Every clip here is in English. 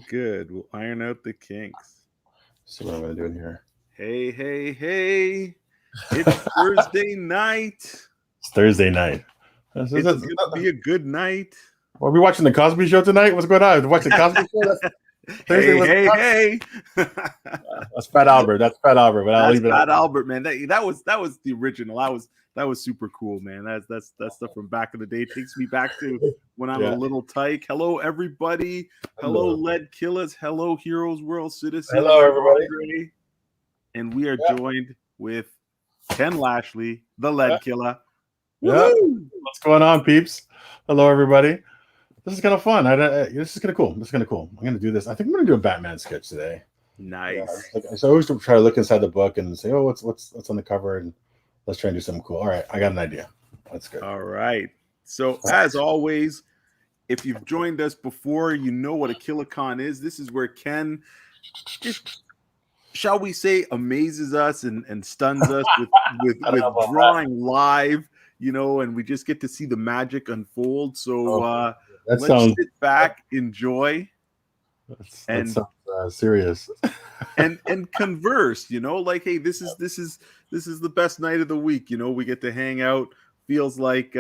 Good. We'll iron out the kinks. See what I'm gonna do in here. Hey, hey, hey. It's Thursday night. It's Thursday night. It's going to be a good night. Are we watching the Cosby Show tonight? What's going on? Watch the Cosby Show. Thursday Hey, was hey, hey. That's Fat Albert. That's Fat Albert. But I'll That's leave it. Fat Albert, man. That was the original. That was super cool, man. That's stuff from back in the day. It takes me back to when I'm a little tyke. Hello, everybody. Hello, Lead Killers. Hello, Heroes World Citizens. Hello, everybody. Andre. And we are joined with Ken Lashley, the Lead Killer. Yeah. What's going on, peeps? Hello, everybody. This is kind of fun. This is kind of cool. I'm going to do this. I think I'm going to do a Batman sketch today. Nice. Yeah, so I always try to look inside the book and say, oh, what's on the cover, and let's try and do something cool. All right, I got an idea. That's good. All right. So as always, if you've joined us before, you know what a Killacon is. This is where Ken just, shall we say, amazes us and stuns us with drawing live, and we just get to see the magic unfold. So let's sit back, enjoy. That sounds serious. and converse, like, hey, this is the best night of the week. We get to hang out. Feels like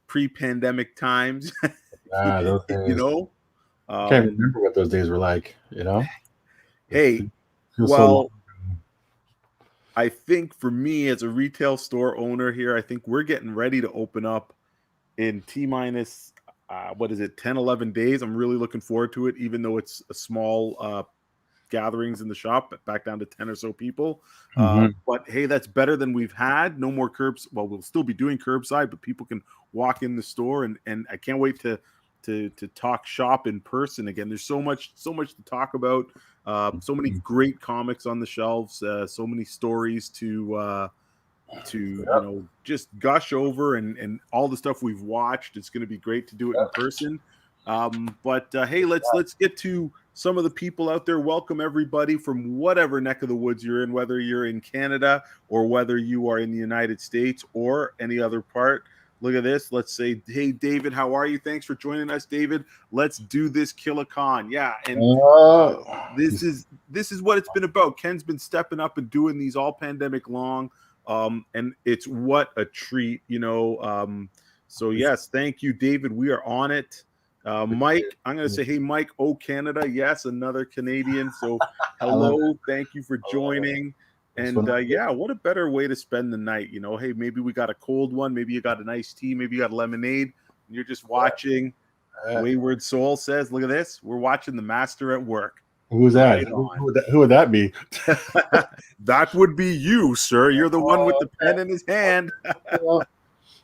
pre-pandemic times. Those days. I can't remember what those days were like. Hey, well, I think for me as a retail store owner here, I think we're getting ready to open up in T-minus 10, 11 days. I'm really looking forward to it, even though it's a small gatherings in the shop, back down to 10 or so people. But hey, that's better than we've had. No more curbs. Well, we'll still be doing curbside, but people can walk in the store, and I can't wait to talk shop in person again. There's so much to talk about. So many great comics on the shelves. So many stories to just gush over, and all the stuff we've watched. It's going to be great to do it in person. But hey, let's get to some of the people out there. Welcome everybody from whatever neck of the woods you're in, whether you're in Canada or whether you are in the United States or any other part. Look at this. Let's say, hey, David, how are you? Thanks for joining us, David. Let's do this Killacon. Yeah, and this is what it's been about. Ken's been stepping up and doing these all pandemic long, and it's what a treat, So yes, thank you, David. We are on it. Mike, I'm going to say, hey, Mike, Canada. Yes, another Canadian. So hello, thank you for joining. And what a better way to spend the night. Hey, maybe we got a cold one. Maybe you got an iced tea. Maybe you got lemonade. And you're just watching. Wayward Soul says, look at this. We're watching The Master at Work. Who's that? Who would that be? That would be you, sir. You're the one with the pen in his hand.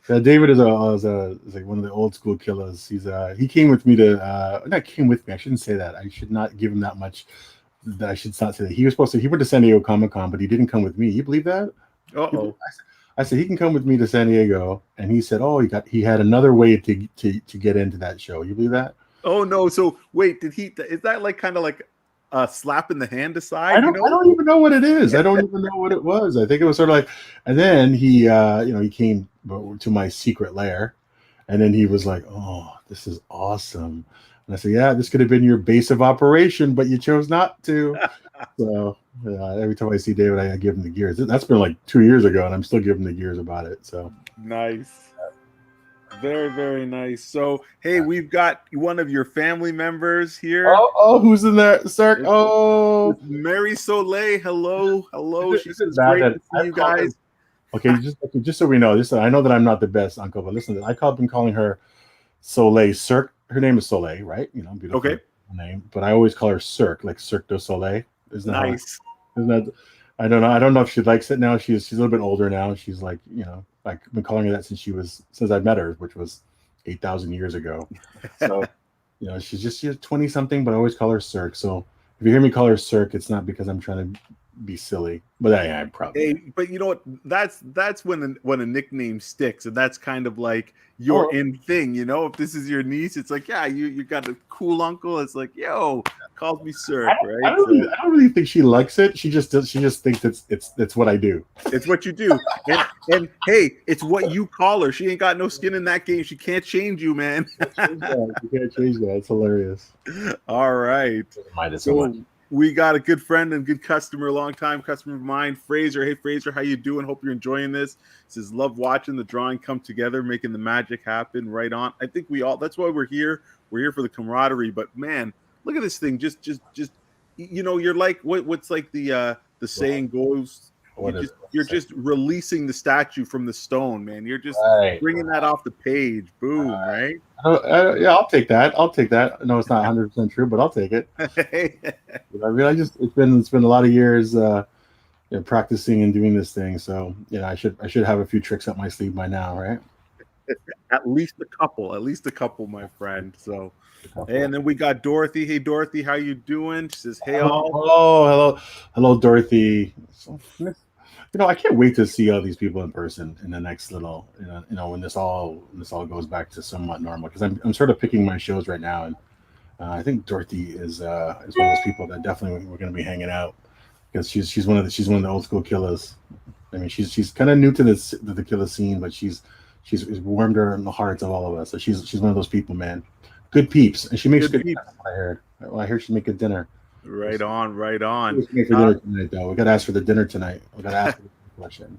David is like one of the old school killers. He came with me to not came with me. I shouldn't say that. I should not give him that much. I should not say that. He went to San Diego Comic-Con, but he didn't come with me. You believe that? I said he can come with me to San Diego, and he said, "Oh, he had another way to get into that show." You believe that? Oh no! So wait, is that like kind of like a slap in the hand aside? I don't even know what it is. I don't even know what it was. I think it was sort of like, and then he came to my secret lair, and then he was like, "Oh, this is awesome." And I said, "Yeah, this could have been your base of operation, but you chose not to." So every time I see David, I give him the gears. That's been like 2 years ago, and I'm still giving the gears about it. So nice, very, very nice. So hey, we've got one of your family members here. Oh, who's in there, sir? Oh, Mary Soleil. Hello. She's great to see you guys. Okay, just so we know, I know that I'm not the best uncle, but listen, been calling her Soleil. Cirque. Her name is Soleil, right? Beautiful name. But I always call her Cirque, like Cirque du Soleil. Isn't that nice? Isn't that? I don't know. I don't know if she likes it now. She's a little bit older now. She's like, like I've been calling her that since I met her, which was 8,000 years ago. So, she's 20 something, but I always call her Cirque. So if you hear me call her Cirque, it's not because I'm trying to be silly, but I probably. Hey, but you know what? That's when a nickname sticks, and that's kind of like your Oh, in thing. You know, if this is your niece, it's like, yeah, you got a cool uncle. It's like, yo, calls me I sir, don't, I right? don't really, So I don't really think she likes it. She just does. She just thinks it's what I do. it's what you do, and hey, it's what you call her. She ain't got no skin in that game. She can't change you, man. Change that. You can't change that. It's hilarious. All right. Doesn't mind it so much. So we got a good friend and good customer, long time customer of mine, Fraser. Hey, Fraser, how you doing? Hope you're enjoying this. Says love watching the drawing come together, making the magic happen. Right on. I think we all. That's why we're here. We're here for the camaraderie. But man, look at this thing. Just you know, you're like what's like the saying goes. What is You're just releasing the statue from the stone, man. You're just right? bringing that off the page. Boom, right? Yeah, I'll take that. I'll take that. No, it's not 100% true, but I'll take it. I mean, it's been a lot of years practicing and doing this thing, so I should have a few tricks up my sleeve by now, right? At least a couple, my friend. So, and then we got Dorothy. Hey, Dorothy, how you doing? She says, hey, all. Hello, Dorothy. So, I can't wait to see all these people in person in the next little, when this all goes back to somewhat normal. Because I'm sort of picking my shows right now, and I think Dorothy is one of those people that definitely we're going to be hanging out because she's one of the old school killers. I mean, she's kind of new to the killer scene, but she's warmed her in the hearts of all of us. So she's one of those people, man. Good peeps, and she makes good dinner. I heard she make good dinner. Right on, right on. We got to ask for the dinner tonight. We got to ask for the question.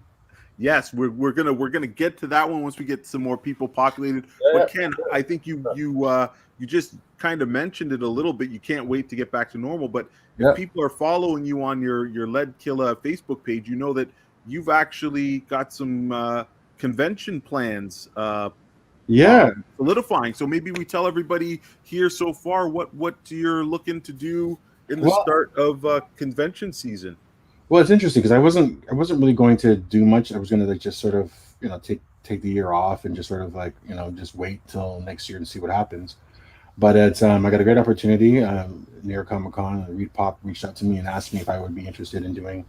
Yes, we're gonna get to that one once we get some more people populated. But Ken, I think you just kind of mentioned it a little bit. You can't wait to get back to normal. But if people are following you on your Lead Killa Facebook page, you know that you've actually got some convention plans solidifying. So maybe we tell everybody here so far what you're looking to do in the start of convention season. Well, it's interesting because I wasn't really going to do much. I was going to just sort of take the year off and just sort of just wait till next year and see what happens. But it's I got a great opportunity. New York Comic Con, Reed Pop reached out to me and asked me if I would be interested in doing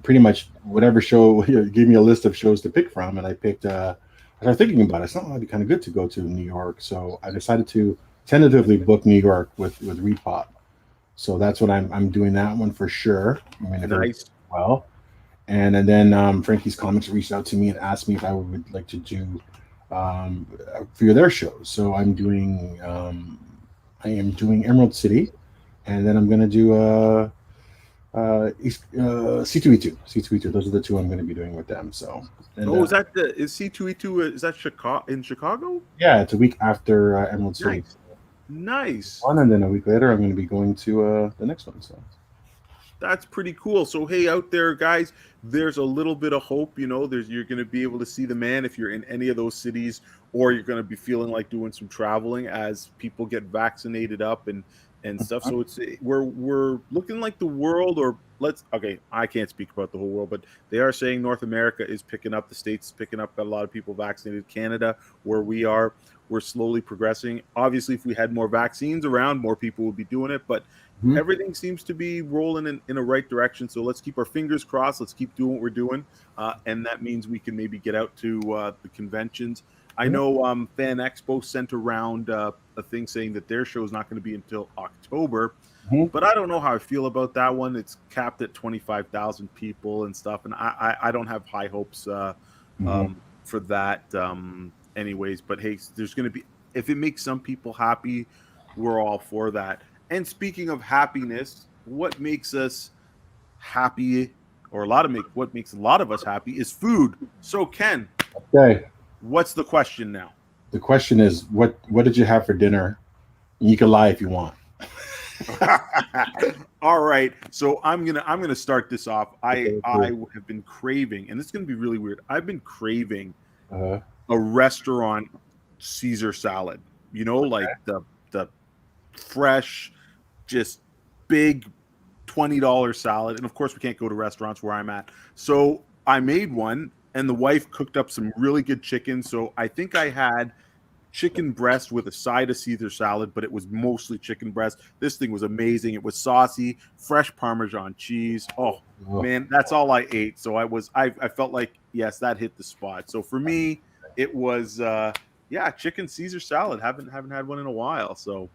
pretty much whatever show. Gave me a list of shows to pick from, and I picked. I started thinking about it. It's not it'd be kind of good to go to New York, so I decided to tentatively book New York with Reed Pop. So that's what I'm doing that one for sure. I mean, nice. Well, and then Frankie's Comics reached out to me and asked me if I would like to do a few of their shows. So I am doing Emerald City, and then I'm going to do C2E2. C2E2. Those are the two I'm going to be doing with them. So. And, is C2E2? Is that Chicago? Yeah, it's a week after Emerald City. Nice. One, and then a week later, I'm going to be going to the next one. So that's pretty cool. So hey, out there, guys, there's a little bit of hope. You're going to be able to see the man if you're in any of those cities, or you're going to be feeling like doing some traveling as people get vaccinated up and stuff. So we're looking like the world, or I can't speak about the whole world, but they are saying North America is picking up. The States is picking up. Got a lot of people vaccinated. Canada, where we are, we're slowly progressing. Obviously, if we had more vaccines around, more people would be doing it, but everything seems to be rolling in a right direction. So let's keep our fingers crossed. Let's keep doing what we're doing. And that means we can maybe get out to the conventions. I know Fan Expo sent around a thing saying that their show is not going to be until October, but I don't know how I feel about that one. It's capped at 25,000 people and stuff, and I don't have high hopes for that anyways. But hey, there's going to be, if it makes some people happy, we're all for that. And speaking of happiness, what makes us happy, or what makes a lot of us happy is food. So Ken, what's the question now? The question is, what did you have for dinner? You can lie if you want. All right, so I'm gonna start this off. I have been craving, and it's gonna be really weird. I've been craving a restaurant Caesar salad. Like the fresh, just big $20 salad. And of course, we can't go to restaurants where I'm at. So I made one, and the wife cooked up some really good chicken. So I think I had chicken breast with a side of Caesar salad, but it was mostly chicken breast. This thing was amazing. It was saucy, fresh Parmesan cheese. Oh man, that's all I ate. So I felt like, yes, that hit the spot. So for me, it was chicken Caesar salad. Haven't had one in a while. So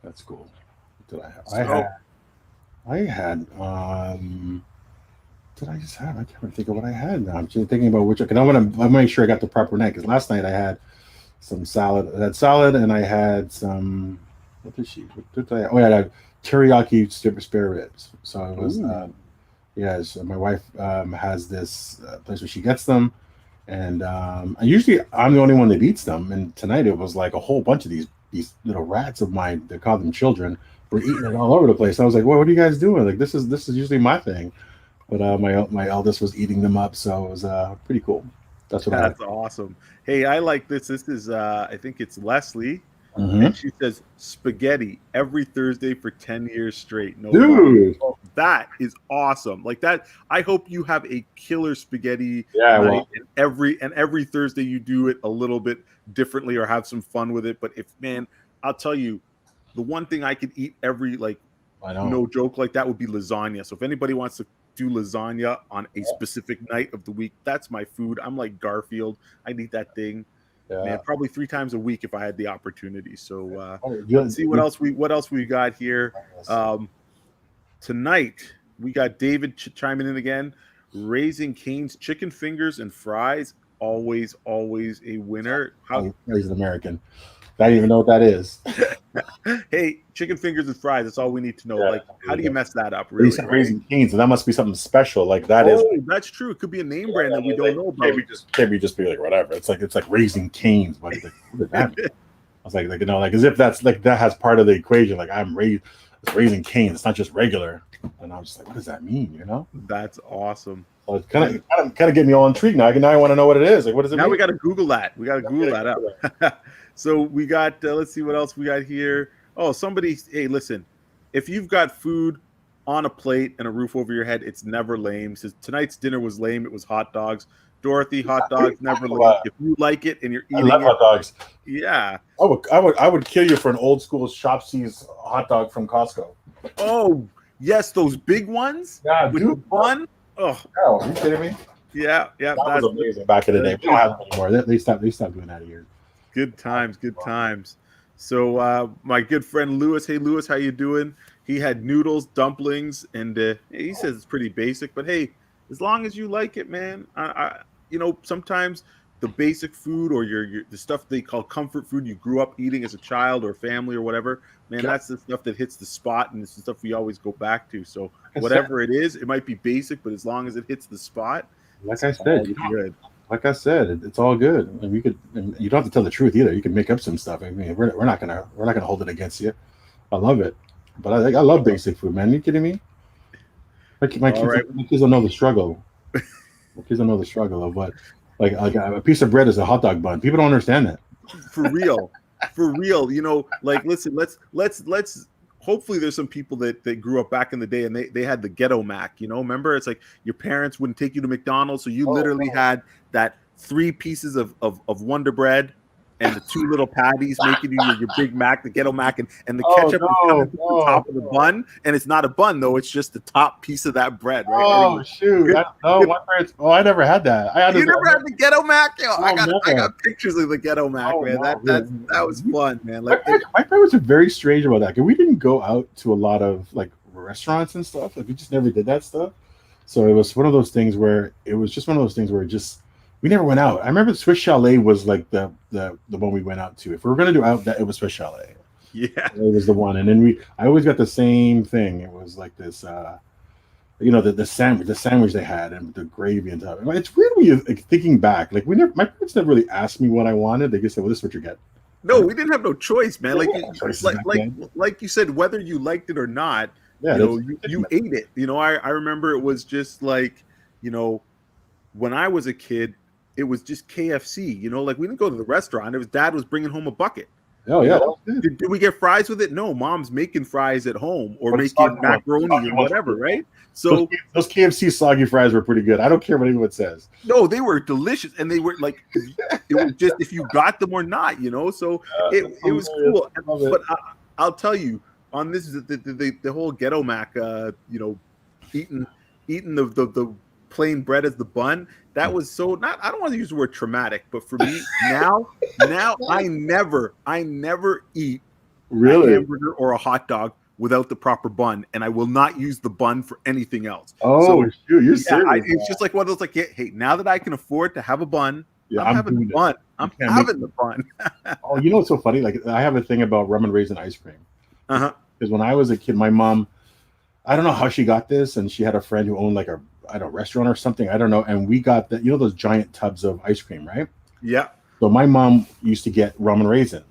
that's cool. What did I have? So, I had did I just have? I can't even think of what I had now. I'm just thinking about which. Okay, I want to make sure I got the proper night, because last night I had some salad. I had salad, and I had some. What did she? What did I? Oh, yeah, I had teriyaki spare ribs. So it was. So my wife has this place where she gets them, and usually I'm the only one that eats them. And tonight it was like a whole bunch of these little rats of mine. They call them children. Were eating it all over the place. I was like, "Well, what are you guys doing? Like, this is usually my thing." But my eldest was eating them up, so it was pretty cool. That's awesome. Hey, I like this. This is I think it's Leslie, Mm-hmm. and she says spaghetti every Thursday for 10 years straight. No Dude, that is awesome. Like that. I hope you have a killer spaghetti yeah, night, well, and every Thursday you do it a little bit differently or have some fun with it. But I'll tell you, the one thing I could eat every I know. no joke like that would be lasagna. So if anybody wants to do lasagna on a specific night of the week, that's my food. I'm like Garfield. I eat that thing, man, probably 3 times a week if I had the opportunity. So let's see what else we got here. Tonight we got David chiming in again. Raising Cane's chicken fingers and fries, always a winner. He's an American. I don't even know what that is. Hey, chicken fingers and fries. That's all we need to know. Yeah, how do you mess that up? Really, Raising Cane's, and that must be something special. Like that is. That's true. It could be a name brand that we don't know about. Maybe just be like whatever. It's like Raising Cane's, but like, what did that mean? I was like as if that's like that has part of the equation. Like it's Raising Cane's. It's not just regular. And I was just like, what does that mean? You know? That's awesome. So it's kind of getting me all intrigued now. Now I want to know what it is. Like, what does it mean? Now we got to Google that. We got to Google that up. So we got, let's see what else we got here. Oh, hey, listen, if you've got food on a plate and a roof over your head, it's never lame. Says tonight's dinner was lame. It was hot dogs. Dorothy, hot dogs never lame. If you like it and you're eating hot dogs. Yeah. I would kill you for an old school Shopsy's hot dog from Costco. Oh, yes, those big ones? Yeah, with the bun? Oh, are you kidding me? Yeah. That was amazing back in the day. We don't have them anymore. They stopped doing that here. Good times. So my good friend Lewis, hey Lewis, how you doing? He had noodles, dumplings, and he says it's pretty basic, but hey, as long as you like it, man. I sometimes the basic food or the stuff they call comfort food you grew up eating as a child or family or whatever, man, that's the stuff that hits the spot, and it's the stuff we always go back to. So whatever it is, it might be basic, but as long as it hits the spot, like I said, good. Like I said, it's all good. And you don't have to tell the truth either. You can make up some stuff. I mean, we're not gonna hold it against you. I love it, but I love basic food, man. Are you kidding me? My kids don't know the struggle. My kids don't know the struggle of what, like a piece of bread is a hot dog bun. People don't understand that. For real. Listen, let's. Hopefully there's some people that grew up back in the day and they had the ghetto mac, remember? It's like your parents wouldn't take you to McDonald's, so you literally had that 3 pieces of Wonder Bread and the 2 little patties making you your Big Mac, the ghetto mac, and the ketchup is coming to the top of the bun, and it's not a bun though, it's just the top piece of that bread, right? Oh, anyway, shoot. I never had that. You never had the ghetto mac? I got pictures of the ghetto mac, man. That was fun, man. Like my parents were very strange about that, because we didn't go out to a lot of like restaurants and stuff. Like we just never did that stuff. So it was one of those things where we never went out. I remember Swiss Chalet was like the one we went out to. If we were going to do out, it was Swiss Chalet. Yeah, it was the one. And then I always got the same thing. It was like this, the sandwich they had and the gravy and stuff. It's weird when you're thinking back. Like my parents never really asked me what I wanted. They just said, "Well, this is what you get." No, we didn't have no choice, man. Like you said, whether you liked it or not, you ate it. I remember it was just like, when I was a kid, it was just KFC. Like we didn't go to the restaurant. It was Dad was bringing home a bucket. Oh You yeah, know? Did we get fries with it? No, mom's making fries at home or But making macaroni or whatever, right? So those KFC soggy fries were pretty good. I don't care what anyone says. no, they were delicious, and they were like, it was just if you got them or not, you know. So it was cool. But I'll tell you, on this the whole ghetto mac, you know, eating the plain bread as the bun. That was so not. I don't want to use the word traumatic, but for me now I never eat a hamburger or a hot dog without the proper bun, and I will not use the bun for anything else. Oh, so, shoot, you're serious. It's just like one of those like, hey, now that I can afford to have a bun, yeah, I'm having the bun. I'm having the bun. Oh, you know what's so funny? Like I have a thing about rum and raisin ice cream. Because when I was a kid, my mom, I don't know how she got this, and she had a friend who owned like a restaurant or something. I don't know. And we got that, you know, those giant tubs of ice cream, right? Yeah. So my mom used to get rum and raisin.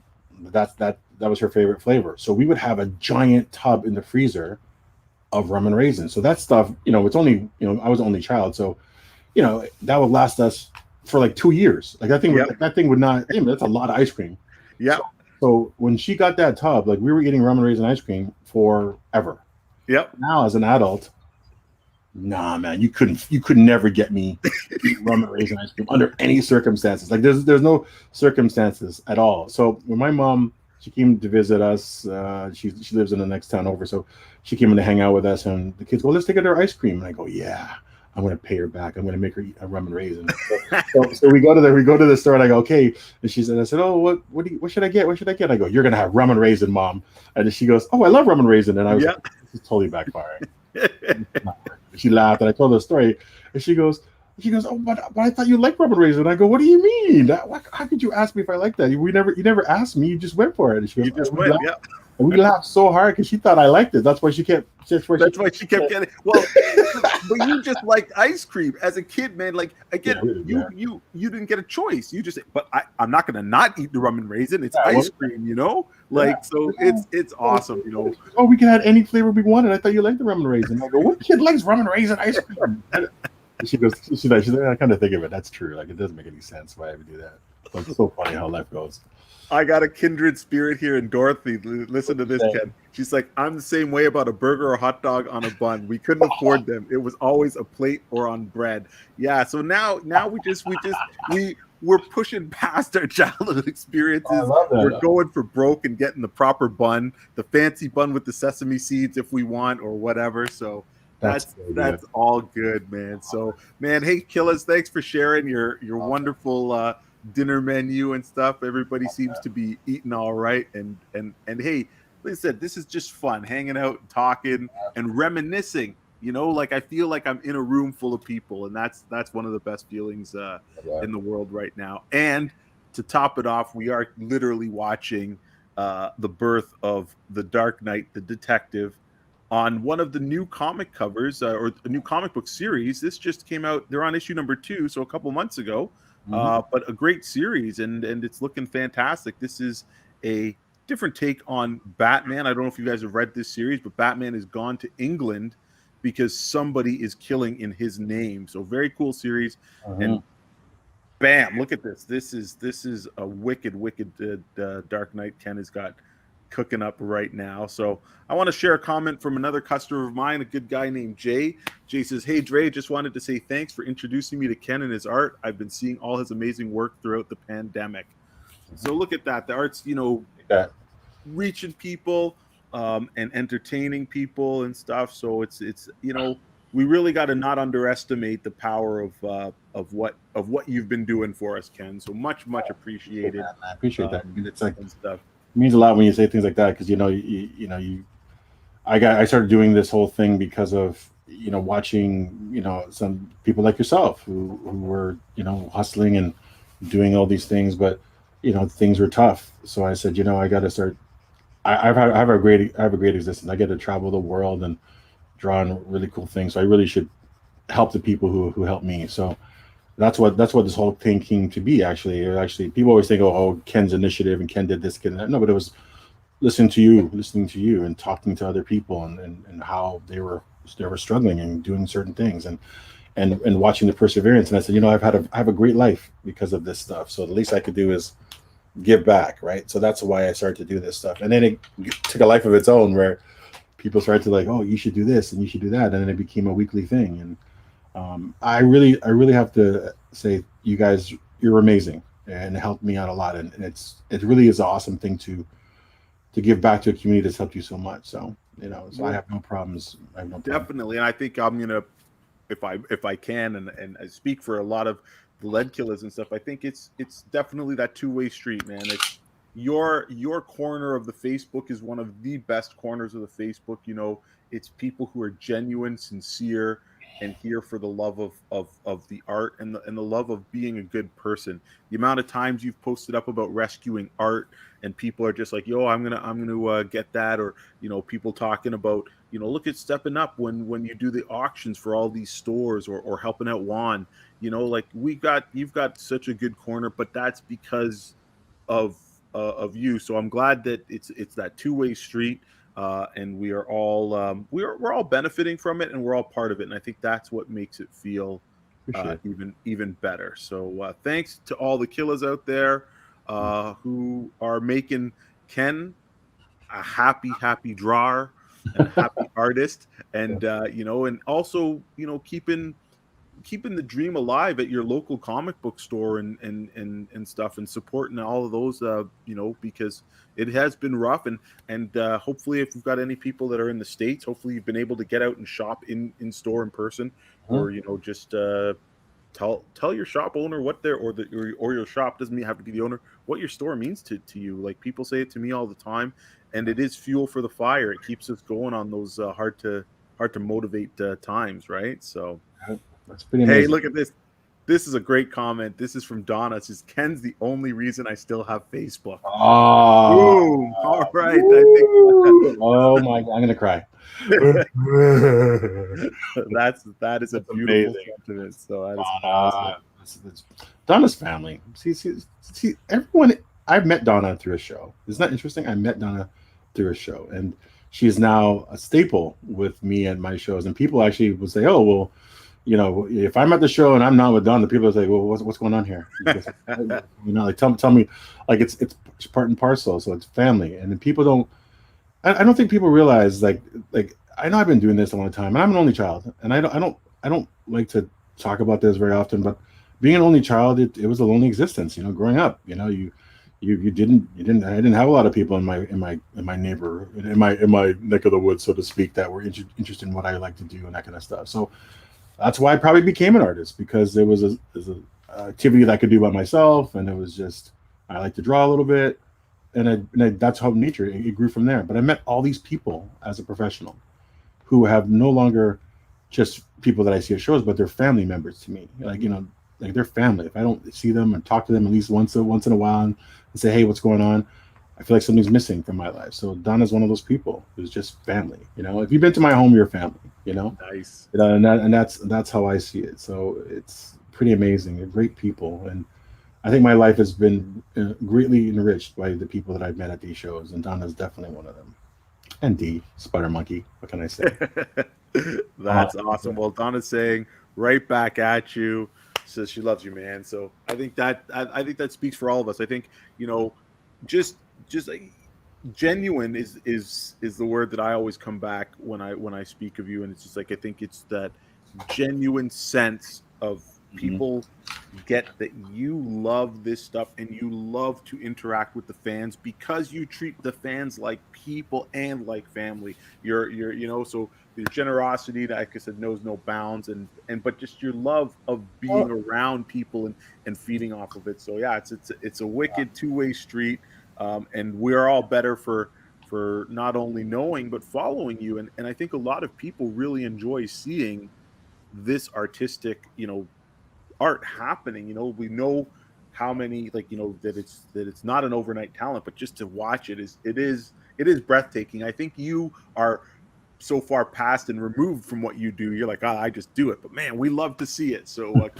That was her favorite flavor. So we would have a giant tub in the freezer of rum and raisin. So that stuff, you know, it's only, you know, I was the only child, so you know that would last us for like 2 years. Like that thing, that thing would not. You know, that's a lot of ice cream. Yeah. So when she got that tub, like we were eating rum and raisin ice cream forever. Yep. Now as an adult, nah, man, you could never get me rum and raisin ice cream under any circumstances. Like there's no circumstances at all. So when my mom, she came to visit us, she lives in the next town over, so she came in to hang out with us, and the kids go, let's take her to ice cream. And I go, yeah, I'm gonna pay her back. I'm gonna make her eat a rum and raisin. So we go to the store, and I go, okay. And she said, I said, oh, what should I get? What should I get? I go, you're gonna have rum and raisin, Mom. And she goes, oh, I love rum and raisin. And I was like, this is totally backfiring. She laughed, and I told her the story, and she goes, oh, but I thought you liked rum and raisin. And I go, what do you mean? How could you ask me if I like that? You never asked me. You just went for it. And she goes, you just went, yeah. And we laughed so hard because she thought I liked it. That's why she kept. That's why she kept getting. Well, but you just liked ice cream as a kid, man. Like again, you didn't get a choice. You just. But I'm not gonna not eat the rum and raisin. It's ice cream, you know. Like so, it's awesome, you know. Oh, we can add any flavor we wanted. I thought you liked the rum and raisin. I go, what kid likes rum and raisin ice cream? She goes, she's like, I kind of think of it. That's true. Like it doesn't make any sense why I would do that. So it's so funny how life goes. I got a kindred spirit here in Dorothy. Listen to this, Ken. She's like, I'm the same way about a burger or a hot dog on a bun. We couldn't afford them. It was always a plate or on bread. Yeah. So now we're pushing past our childhood experiences. We're going for broke and getting the proper bun, the fancy bun with the sesame seeds if we want or whatever. So that's all good, man. So man, hey Killers, thanks for sharing your wonderful dinner menu and stuff. Everybody seems to be eating all right, and hey, like I said, this is just fun hanging out and talking and reminiscing, you know. Like I feel like I'm in a room full of people, and that's one of the best feelings in the world right now. And to top it off, we are literally watching the birth of the Dark Knight, the detective, on one of the new comic covers or a new comic book series. This just came out. They're on issue number 2, so a couple months ago. But a great series, and it's looking fantastic. This is a different take on Batman. I don't know if you guys have read this series, but Batman has gone to England because somebody is killing in his name. So very cool series. And bam, look at this. This is a wicked Dark Knight Ken has got cooking up right now. So I want to share a comment from another customer of mine, a good guy named Jay. Jay says, hey Dre, just wanted to say thanks for introducing me to Ken and his art. I've been seeing all his amazing work throughout the pandemic. So look at that. The art's, you know, reaching people and entertaining people and stuff. So it's you know, we really got to not underestimate the power of what you've been doing for us, Ken. So much appreciated. I appreciate that. It's like stuff. It means a lot when you say things like that, because I started doing this whole thing because of watching some people like yourself who were hustling and doing all these things, but things were tough. So I said, I got to start. I have a great existence. I get to travel the world and draw on really cool things. So I really should help the people who help me. So that's what this whole thing came to be. Actually, people always think, oh, Ken's initiative and Ken did this, Ken that. No, but it was listening to you and talking to other people and how they were struggling and doing certain things and watching the perseverance. And I said, I have a great life because of this stuff. So the least I could do is give back, right? So that's why I started to do this stuff, and then it took a life of its own where people started to like, oh, you should do this and you should do that, and then it became a weekly thing. And I really have to say, you guys, you're amazing, and it helped me out a lot. And it really is an awesome thing to give back to a community that's helped you so much. So so I have no problems. I have no problem. Definitely, and I think I'm gonna, if I can, and I speak for a lot of the lead killers and stuff. I think it's definitely that two-way street, man. It's your corner of the Facebook is one of the best corners of the Facebook. It's people who are genuine, sincere, and here for the love of the art and the love of being a good person. The amount of times you've posted up about rescuing art and people are just like, yo, I'm gonna get that, or people talking about, look at stepping up when you do the auctions for all these stores, or helping out Juan. Like you've got such a good corner, but that's because of you. So I'm glad that it's that two-way street, and we are all we're all benefiting from it, and we're all part of it. And I think that's what makes it feel even better. So thanks to all the killers out there who are making Ken a happy drawer and a happy artist, and and also keeping the dream alive at your local comic book store and stuff, and supporting all of those because it has been rough. And hopefully, if you've got any people that are in the States, hopefully you've been able to get out and shop in store in person, or just tell your shop owner what their or your shop doesn't have to be the owner, what your store means to you. Like, people say it to me all the time, and it is fuel for the fire. It keeps us going on those hard to motivate times, right? So that's pretty amazing. Hey, look at this. This is a great comment. This is from Donna. It says, Ken's the only reason I still have Facebook. Oh, all right. I think oh my God, I'm gonna cry. that is a beautiful sentiment. So that is awesome. Donna's family. See, everyone. I've met Donna through a show. Isn't that interesting? I met Donna through a show, and she is now a staple with me at my shows. And people actually will say, "Oh, well, if I'm at the show and I'm not with Donna, people are like, well, what's going on here?" Because, like tell me, like it's part and parcel. So it's family, and then people don't. I don't think people realize like I know I've been doing this a long time, and I'm an only child, and I don't like to talk about this very often, but being an only child, it was a lonely existence. Growing up, I didn't have a lot of people in my neighborhood, in my neck of the woods, so to speak, that were interested in what I like to do and that kind of stuff. So that's why I probably became an artist, because there was a activity that I could do by myself, and it was just, I like to draw a little bit, and that's how nature it grew from there. But I met all these people as a professional who have no longer just people that I see at shows, but they're family members to me. Like they're family. If I don't see them and talk to them at least once in a while and say, hey, what's going on? I feel like something's missing from my life. So Donna's one of those people who's just family. If you've been to my home, you're family. Nice. And that's how I see it. So it's pretty amazing. They're great people, and I think my life has been greatly enriched by the people that I've met at these shows, and Donna's definitely one of them. And D, Spider Monkey. What can I say? That's awesome. Well, Donna's saying right back at you. Says she loves you, man. So I think that speaks for all of us. I think just like, genuine is the word that I always come back when I speak of you, and it's just like, I think it's that genuine sense of people get that you love this stuff and you love to interact with the fans, because you treat the fans like people and like family. You're so your generosity, like I said, knows no bounds, but just your love of being around people and feeding off of it. So yeah, it's a wicked two-way street, and we're all better for not only knowing but following you. And I think a lot of people really enjoy seeing this artistic art happening. We know how many, like, that it's not an overnight talent, but just to watch it is breathtaking. I think you are so far past and removed from what you do. You're like, I just do it, but man, we love to see it. So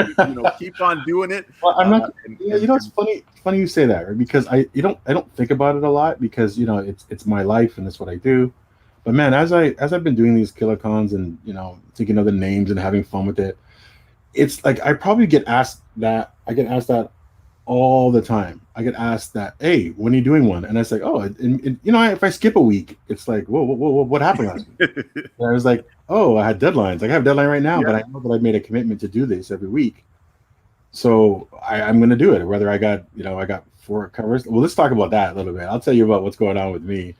keep on doing it. Well, I'm not. It's funny you say that, right? Because I don't think about it a lot, because it's my life and that's what I do. But man, as I've been doing these Killacons and thinking of the names and having fun with it, it's like I probably get asked that. I get asked that all the time. I get asked that, hey, when are you doing one? And I say, oh, if I skip a week, it's like, whoa, what happened last week? And I was like, oh, I had deadlines. Like I have a deadline right now, but I know that I made a commitment to do this every week. So I'm going to do it. Whether I got 4 covers. Well, let's talk about that a little bit. I'll tell you about what's going on with me.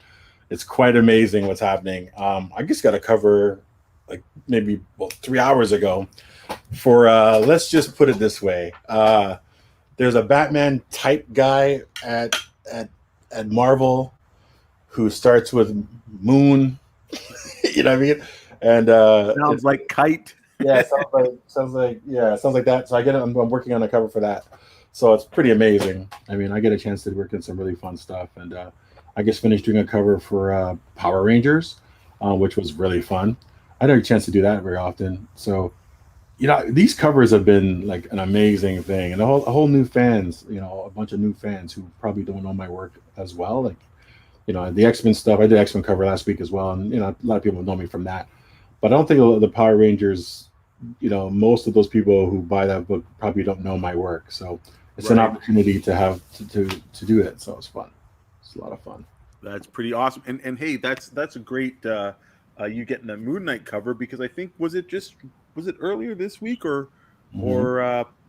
It's quite amazing what's happening. I just got a cover like maybe 3 hours ago for let's just put it this way. There's a Batman type guy at Marvel who starts with Moon. You know what I mean? And sounds like Kite. Yeah, sounds like that. So I'm working on a cover for that. So it's pretty amazing. I mean, I get a chance to work in some really fun stuff, and I just finished doing a cover for Power Rangers, which was really fun. I don't have a chance to do that very often. So, these covers have been like an amazing thing, and a whole new fans, a bunch of new fans who probably don't know my work as well. Like, the X-Men stuff. I did X-Men cover last week as well, and a lot of people know me from that. But I don't think the Power Rangers, most of those people who buy that book probably don't know my work. So it's an opportunity to have to do it. So it's fun. It's a lot of fun. That's pretty awesome. And hey, that's a great you getting the Moon Knight cover, because I think was it earlier this week or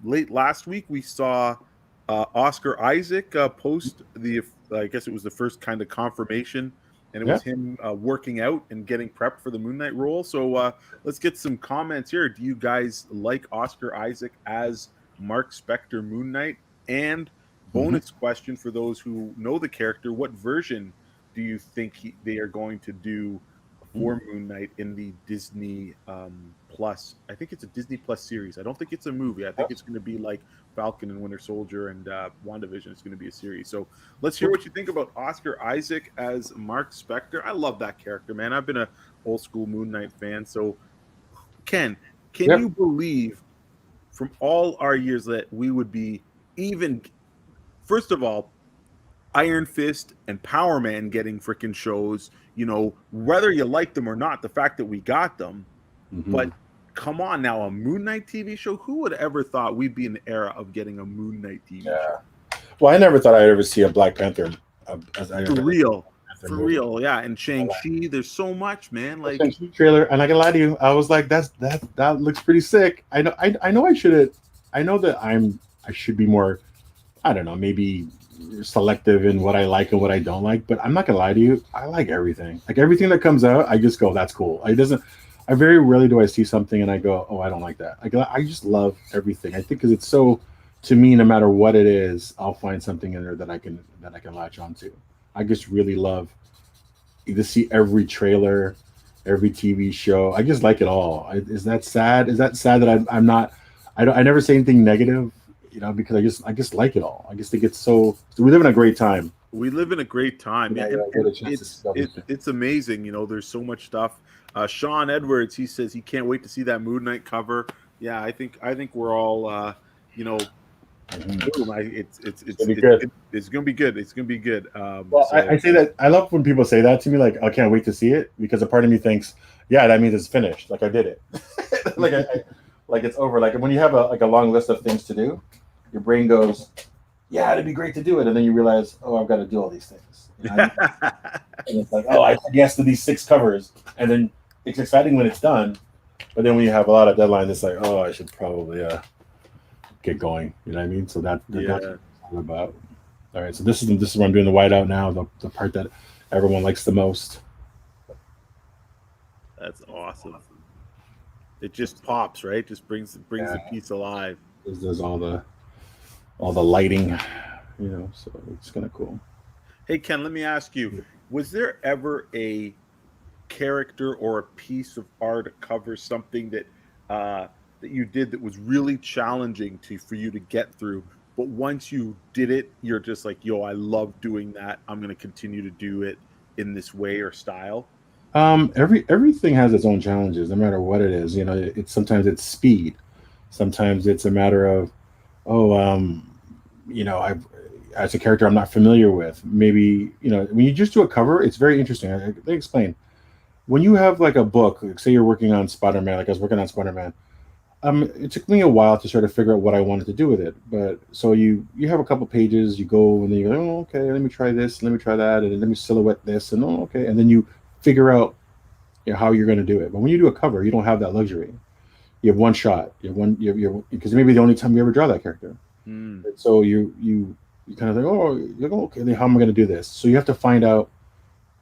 late last week we saw Oscar Isaac post I guess it was the first kind of confirmation, and it was him working out and getting prepped for the Moon Knight role. So let's get some comments here. Do you guys like Oscar Isaac as Mark Spector Moon Knight? And bonus question for those who know the character, what version do you think they are going to do for Moon Knight in the Disney Plus? I think it's a Disney Plus series. I don't think it's a movie. I think it's going to be like Falcon and Winter Soldier and WandaVision. It's going to be a series. So let's hear what you think about Oscar Isaac as Mark Spector. I love that character, man. I've been a old school Moon Knight fan. So Ken, can you believe from all our years that we would be even, first of all, Iron Fist and Power Man getting freaking shows, whether you like them or not, the fact that we got them. But come on now, a Moon Knight TV show? Who would ever thought we'd be in the era of getting a Moon Knight TV show? Well, I never thought I'd ever see a Black Panther. For real, yeah. And Shang-Chi, there's so much, man. Like Shang-Chi trailer, and I can lie to you, I was like, that looks pretty sick. I know I shouldn't. I know that I should be more, I don't know, maybe selective in what I like and what I don't like, but I'm not gonna lie to you, I like everything. Like everything that comes out, I just go, that's cool. I very rarely do I see something and I go, oh, I don't like that. I just love everything. I think because it's so, to me, no matter what it is, I'll find something in there that I can latch onto. I just really love to see every trailer, every TV show. I just like it all. Is that sad? Is that sad that I'm not? I never say anything negative, because I just like it all. I just think it's so. We live in a great time. We live in a great time. It's amazing. There's so much stuff. Sean Edwards, he says he can't wait to see that Moon Knight cover. Yeah, I think we're all, it's gonna be good. It's gonna be good. I say that I love when people say that to me, like I can't wait to see it, because a part of me thinks, yeah, that means it's finished. Like I did it. like it's over. Like when you have a long list of things to do, your brain goes, yeah, it'd be great to do it, and then you realize, oh, I've got to do all these things. And it's like, oh, I said yes to these 6 covers, and then it's exciting when it's done, but then when you have a lot of deadlines, it's like, oh, I should probably get going. You know what I mean? So that's what I'm about. All right, so this is where I'm doing the whiteout now, the part that everyone likes the most. That's awesome. It just pops, right? Just brings the piece alive. There's all the lighting, so it's kind of cool. Hey Ken, let me ask you: was there ever a character or a piece of art, a cover, something that that you did that was really challenging for you to get through, but once you did it, you're just like, yo, I love doing that. I'm going to continue to do it in this way or style? Everything has its own challenges, no matter what it is. It's sometimes it's speed, sometimes it's a matter of, I've as a character I'm not familiar with. Maybe when you just do a cover, it's very interesting. Let me explain. When you have like a book, like say you're working on Spider-Man, like I was working on Spider-Man, It took me a while to sort of figure out what I wanted to do with it. But so you have a couple pages, you go and then you go, oh, okay, let me try this, let me try that, and let me silhouette this, and oh, okay, and then you figure out how you're going to do it. But when you do a cover, you don't have that luxury. You have one shot. You have one. You because maybe the only time you ever draw that character. Mm. And so you kind of think, oh, you're like, okay, then how am I going to do this? So you have to find out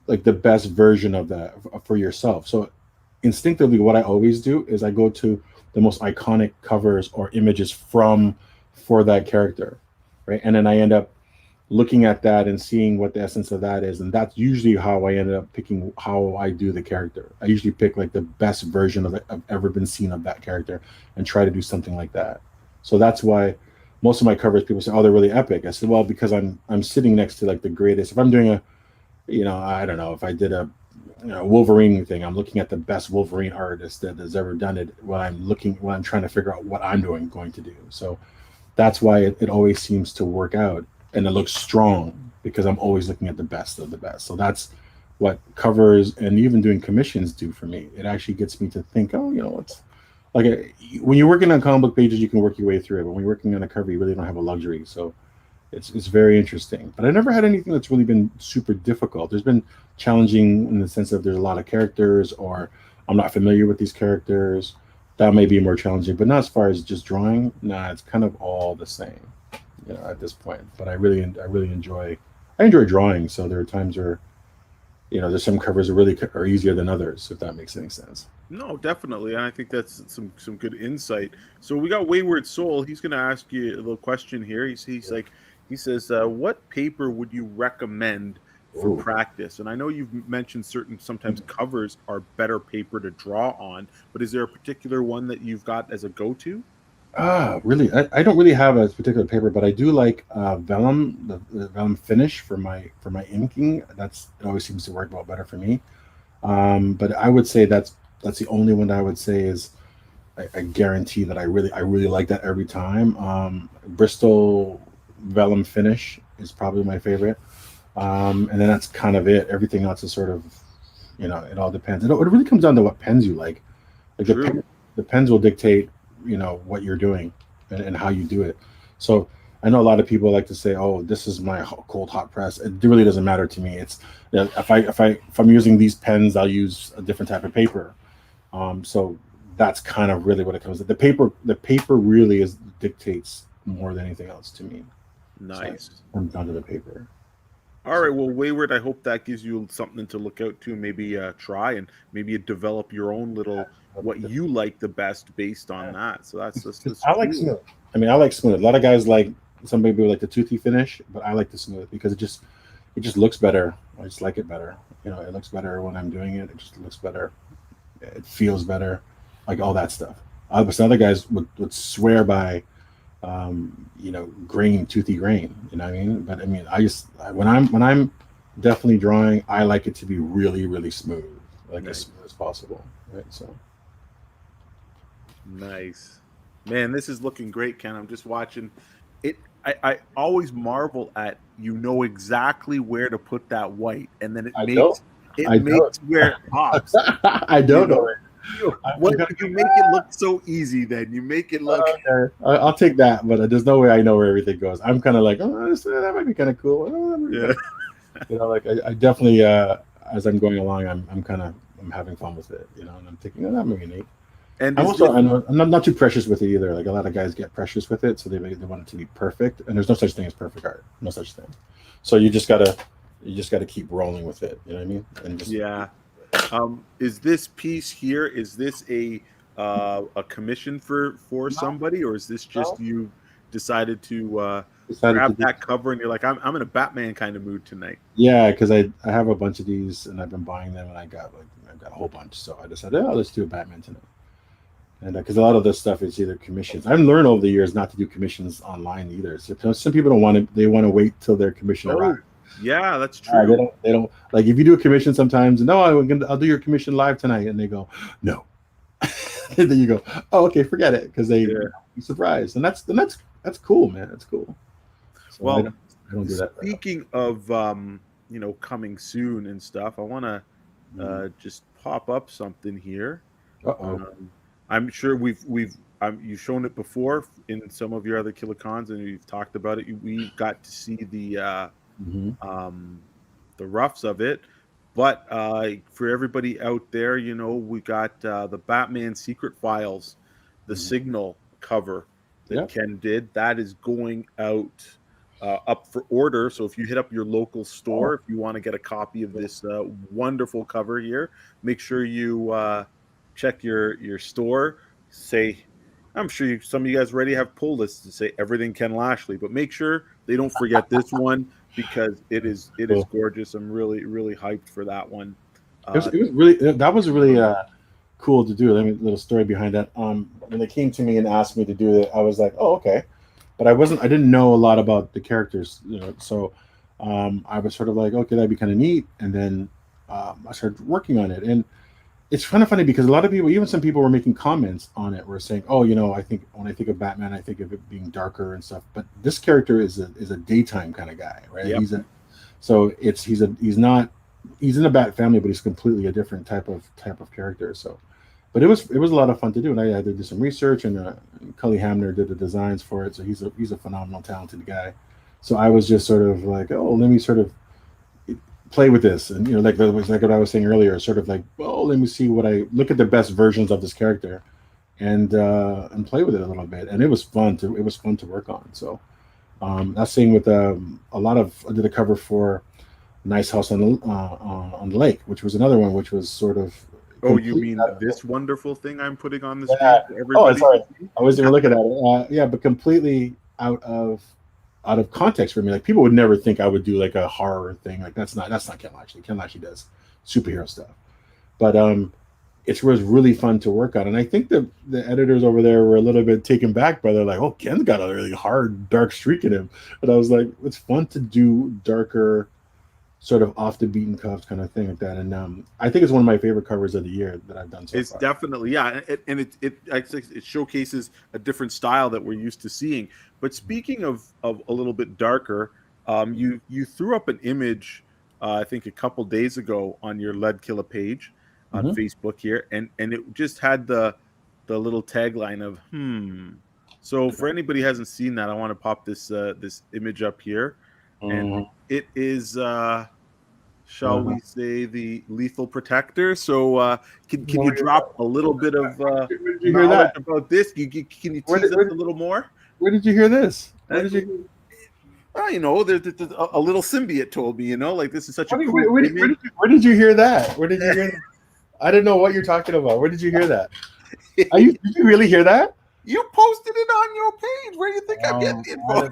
like the best version of that for yourself. So instinctively, what I always do is I go to the most iconic covers or images for that character, right? And then I end up looking at that and seeing what the essence of that is, and that's usually how I ended up picking how I do the character. I usually pick like the best version of it I've ever been seen of that character and try to do something like that. So that's why most of my covers people say, oh, they're really epic. I said, well, because I'm sitting next to like the greatest. If I'm doing a, I don't know, if I did a Wolverine thing, I'm looking at the best Wolverine artist that has ever done it when I'm trying to figure out what I'm going to do. So that's why it always seems to work out and it looks strong because I'm always looking at the best of the best. So that's what covers and even doing commissions do for me. It actually gets me to think, oh, it's like when you're working on comic book pages, you can work your way through it. But when you're working on a cover, you really don't have a luxury. So it's very interesting. But I never had anything that's really been super difficult. There's been challenging in the sense of there's a lot of characters or I'm not familiar with these characters. That may be more challenging, but not as far as just drawing. Nah, it's kind of all the same, at this point. But I really enjoy drawing. So there are times where, there's some covers that really are easier than others, if that makes any sense. No, definitely. And I think that's some good insight. So we got Wayward Soul. He's going to ask you a little question here. He's like, he says, what paper would you recommend for Ooh. practice? And I know you've mentioned sometimes covers are better paper to draw on, but is there a particular one that you've got as a go-to? Really, I don't really have a particular paper, but I do like vellum, the vellum finish for my inking. It always seems to work well better for me. But I would say that's the only one that I would say is I guarantee that I really like that every time. Bristol vellum finish is probably my favorite, and then that's kind of it. Everything else is sort of, it all depends. It really comes down to what pens you like. Like True. the pens will dictate, what you're doing and how you do it. So I know a lot of people like to say, "Oh, this is my cold hot press." It really doesn't matter to me. It's if I'm using these pens, I'll use a different type of paper. So that's kind of really what it comes to. The paper really dictates more than anything else to me. So it Nice. comes down to the paper. All right, well, Wayward, I hope that gives you something to look out to, maybe try and maybe develop your own little what you like the best based on that. So that's I like cool. smooth. I mean, I like smooth. A lot of guys like some people like the toothy finish, but I like the smooth because it just looks better. I just like it better. It looks better when I'm doing it. It just looks better. It feels better, like all that stuff. But some other guys would swear by, toothy grain. You know what I mean? But I mean, when I'm definitely drawing, I like it to be really, really smooth, like as Nice. smooth as possible. Right. So Nice. Man, this is looking great, Ken. I'm just watching it. I always marvel at exactly where to put that white, and then it I don't. makes it I don't. makes where it pops. I You don't know know, it. what I'm gonna you make it look so easy? Then you make it look. Okay. I'll take that, but there's no way I know where everything goes. I'm kind of like, oh, that might be kind of cool. Oh, that might be Yeah. kinda, like I definitely, as I'm going along, I'm having fun with it, and I'm thinking, oh, that might be neat. And I'm is also, this I'm not too precious with it either. Like a lot of guys get precious with it, so they want it to be perfect, and there's no such thing as perfect art, no such thing. So you just gotta keep rolling with it. You know what I mean? And just yeah? Is this piece here? Is this a commission for no, somebody, or is this just no. you decided to Decided to grab do. that cover and you're like, I'm in a Batman kind of mood tonight? Yeah, because I have a bunch of these, and I've been buying them, and I've got a whole bunch. So I decided, oh, let's do a Batman tonight. And because a lot of this stuff is either commissions. I've learned over the years not to do commissions online either. So some people don't want to. They want to wait till their commission Oh, arrives. yeah, that's They true. don't. They don't like if you do a commission sometimes. No, I'll do your commission live tonight, and they go, no. And then you go, oh, okay, forget it, because they Yeah. be surprised, and that's cool, man. That's cool. So I Well, don't do that very often. speaking of coming soon and stuff, I want to just pop up something here. Uh oh. Um, I'm sure you've shown it before in some of your other Killacons, and you've talked about it. We got to see the roughs of it. But for everybody out there, we got the Batman Secret Files, the Signal cover that Ken did. That is going out up for order. So if you hit up your local store, if you want to get a copy of this wonderful cover here, make sure you check your store. I'm sure some of you guys already have pull lists to say everything Ken Lashley, but make sure they don't forget this one because it is gorgeous. I'm really, really hyped for that one. That was really cool to do. Let me little story behind that. When they came to me and asked me to do it, I was like, oh, okay. But I didn't know a lot about the characters, so I was sort of like, okay, that'd be kind of neat. And then I started working on it. And it's kind of funny because a lot of people, even some people were making comments on it, were saying, oh, I think when I think of Batman, I think of it being darker and stuff. But this character is a daytime kind of guy, right? Yep. He's in the Bat family, but he's completely a different type of character. So, but it was a lot of fun to do, and I had to do some research, and Cully Hamner did the designs for it. So he's a phenomenal, talented guy. So I was just sort of like, oh, let me sort of play with this, and like what I was saying earlier, sort of like, oh, let me see look at the best versions of this character, and play with it a little bit, and it was fun to work on. So that's saying with I did a cover for Nice House on the Lake, which was another one, which was sort of. Oh, you mean this wonderful thing I'm putting on the screen for everybody? Oh, sorry, I wasn't even looking at it. But completely out of context for me. Like, people would never think I would do like a horror thing. Like, that's not Ken Lashley. Ken Lashley does superhero stuff, but it was really fun to work on. And I think the editors over there were a little bit taken back by, they're like, oh, Ken's got a really hard, dark streak in him. But I was like, it's fun to do darker, sort of off the beaten cuffs kind of thing like that. And I think it's one of my favorite covers of the year that I've done so far. It's definitely, and it showcases a different style that we're used to seeing. But speaking of a little bit darker, you threw up an image, I think a couple days ago, on your Lead Killer page on Facebook here, and it just had the little tagline of So for anybody who hasn't seen that, I want to pop this image up here, and it is shall we say, the Lethal Protector. So can you drop a little bit of knowledge about this? Can you tease us a little more? Where did you hear this? There's a little symbiote told me, like, this is such a cool where did you hear that? Where did you hear that? I don't know what you're talking about. Where did you hear that? Did you really hear that? You posted it on your page. Where do you think I'm getting the info?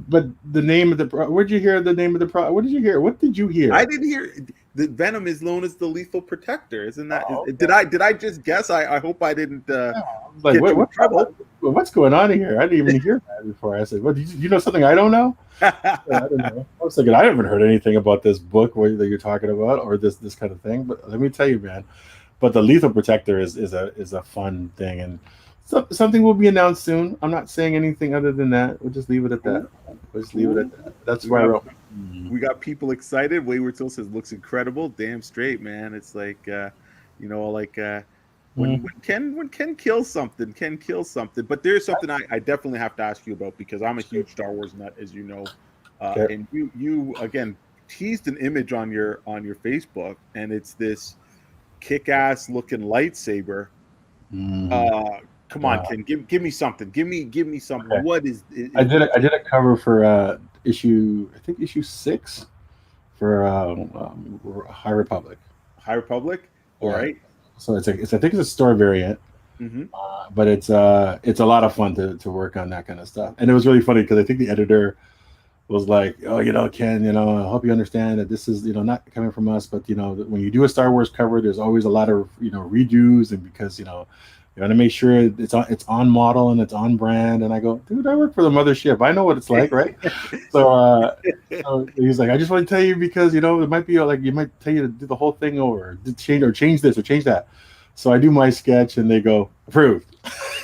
But the name of the where did you hear the name of the product? What did you hear? What did you hear? I didn't hear. The Venom is known as the Lethal Protector, isn't that? Did I just guess? I hope I didn't. Like, what trouble? What's going on here? I didn't even hear that before. I said, "What? You know something I don't know?" I don't know. I was thinking I haven't heard anything about this book that you're talking about, or this kind of thing. But let me tell you, man. But the Lethal Protector is a fun thing, and something will be announced soon. I'm not saying anything other than that. We'll just leave it at that. That's why we got people excited. Wayward Soul says looks incredible. Damn straight, man. It's like when Ken kills something, Ken kills something. But there's something I definitely have to ask you about, because I'm a huge Star Wars nut, as you know. Okay. And you again teased an image on your Facebook, and it's this kick-ass looking lightsaber. Come on, Ken, give me something. Give me something. Okay. What is it? I did a cover for issue 6 for High Republic. High Republic. All right. So I think it's a store variant. But it's a lot of fun to work on that kind of stuff. And it was really funny because I think the editor was like, oh, Ken, I hope you understand that this is, not coming from us, but when you do a Star Wars cover, there's always a lot of redos, and because you want to make sure it's on model and it's on brand. And I go, dude, I work for the mothership. I know what it's like, right? So he's like, I just want to tell you because it might be like you might tell you to do the whole thing over, change this or change that. So I do my sketch and they go, approved.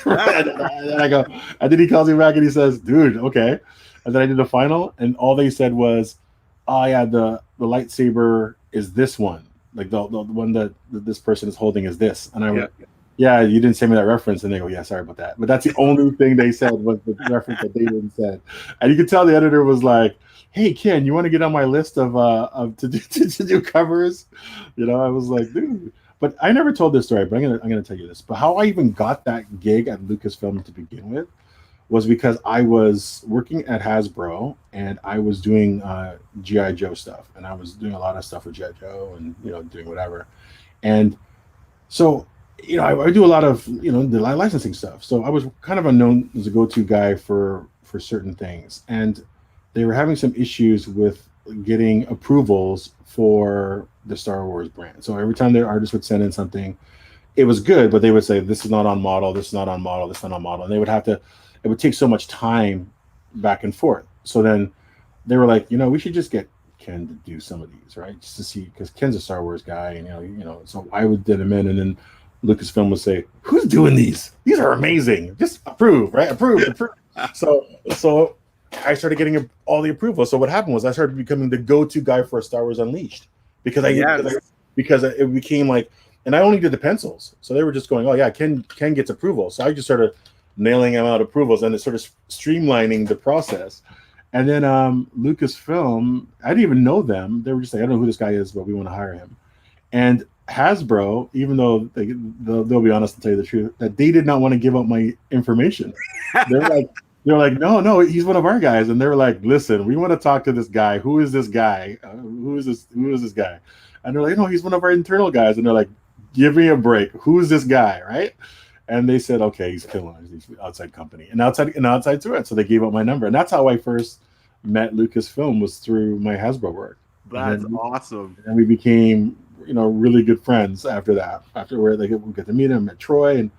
And I go, and then he calls me back and he says, dude, okay. And then I did the final, and all they said was, oh yeah, the lightsaber is this one, like the one that this person is holding is this. And I went, yeah, you didn't send me that reference. And they go, yeah, sorry about that. But that's the only thing they said was the reference that they didn't say. And you could tell the editor was like, hey, Ken, you want to get on my list of to do covers? I was like, dude. But I never told this story, but I'm gonna tell you this. But how I even got that gig at Lucasfilm to begin with was because I was working at Hasbro and I was doing GI Joe stuff, and I was doing a lot of stuff with GI Joe and doing whatever. And so, I do a lot of the licensing stuff. So I was kind of unknown as a go-to guy for certain things, and they were having some issues with getting approvals for the Star Wars brand. So every time their artist would send in something, it was good, but they would say this is not on model, this is not on model, this is not on model, and they would have to. It would take so much time back and forth. So then they were like, we should just get Ken to do some of these, right? Just to see, because Ken's a Star Wars guy, and so I would get him in, and then Lucasfilm would say, "Who's doing these? These are amazing. Just approve, right? Approve." So I started getting all the approval. So what happened was I started becoming the go-to guy for Star Wars Unleashed because it became like, and I only did the pencils, so they were just going, "Oh yeah, Ken gets approval." So I just started nailing them out approvals, and it's sort of streamlining the process. And then Lucasfilm, I didn't even know them. They were just like, I don't know who this guy is, but we want to hire him. And Hasbro, even though they'll be honest and tell you the truth, that they did not want to give up my information. They're like, no, he's one of our guys. And they were like, listen, we want to talk to this guy. Who is this guy? Who is this guy? And they're like, no, he's one of our internal guys. And they're like, give me a break. Who is this guy, right? And they said, okay, he's Killacons, he's an outside company, and outside to it. So they gave up my number, and that's how I first met Lucasfilm, was through my Hasbro work. That's awesome. And we became, really good friends after that. After where we get to meet him at Troy, and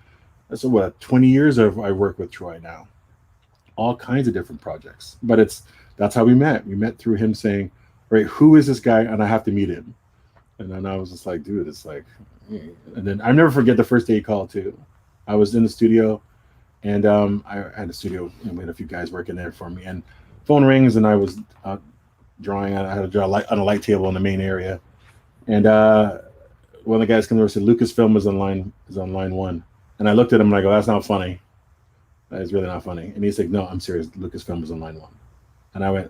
that's 20 years I work with Troy now, all kinds of different projects. But that's how we met. We met through him saying, right, who is this guy, and I have to meet him. And then I was just like, dude, it's like, and then I never forget the first day he called too. I was in the studio, and I had a studio, and we had a few guys working there for me. And phone rings, and I was drawing. I had to draw on a light table in the main area, and one of the guys comes over and said, "Lucasfilm is on line one." And I looked at him and I go, "That's not funny. That is really not funny." And he's like, "No, I'm serious. Lucasfilm is on line one." And I went,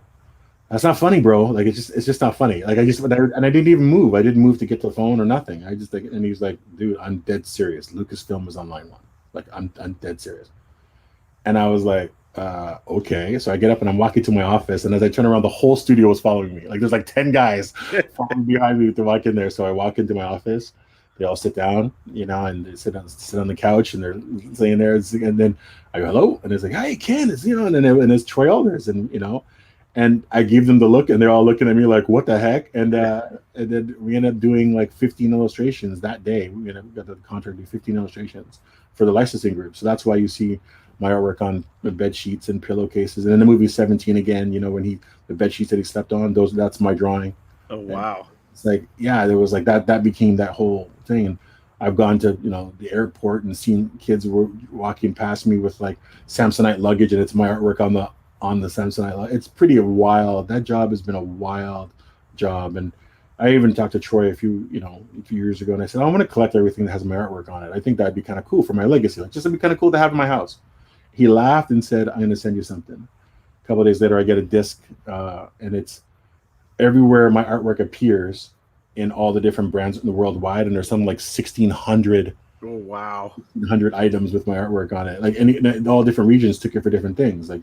"That's not funny, bro. Like it's just not funny. Like I didn't even move. I didn't move to get to the phone or nothing. I just and he's like, dude, I'm dead serious. Lucasfilm is on line one. Like I'm dead serious." And I was like, okay. So I get up and I'm walking to my office, and as I turn around, the whole studio was following me. Like there's like 10 guys following behind me to walk in there. So I walk into my office. They all sit down, and they sit on the couch, and they're sitting there. And then I go, hello, and it's like, hey, Ken, it's and it's Troy Alders, and I gave them the look, and they're all looking at me like, what the heck? And then we ended up doing like 15 illustrations that day. We got the contract to do 15 illustrations for the licensing group. So that's why you see my artwork on the bed sheets and pillowcases. And in the movie 17 again, when the bed sheets that he slept on, that's my drawing. Oh wow. And it's like, yeah, there was like that became that whole thing. And I've gone to the airport and seen kids walking past me with like Samsonite luggage, and it's my artwork on the Samsonite. It's pretty wild. That job has been a wild job. And I even talked to Troy a few years ago, and I said, I want to collect everything that has my artwork on it. I think that'd be kind of cool for my legacy. Like, just it'd be kind of cool to have in my house. He laughed and said, I'm going to send you something. A couple of days later, I get a disc, and it's everywhere my artwork appears in all the different brands in the worldwide, and there's something like 1,600. Oh wow! 100 items with my artwork on it. Like, and all different regions took it for different things. Like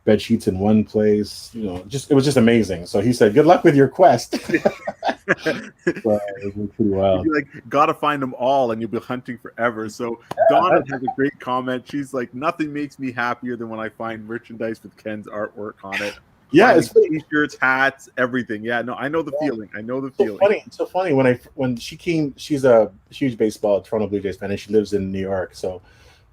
bed sheets in one place. It was just amazing. So he said, "Good luck with your quest." Well, it was pretty wild. You gotta find them all, and you'll be hunting forever. So Donna has a great comment. She's like, "Nothing makes me happier than when I find merchandise with Ken's artwork on it." Yeah, it's t-shirts, hats, everything. Yeah, no, I know the feeling. I know the feeling. It's so funny when she came. She's a huge baseball Toronto Blue Jays fan, and she lives in New York. So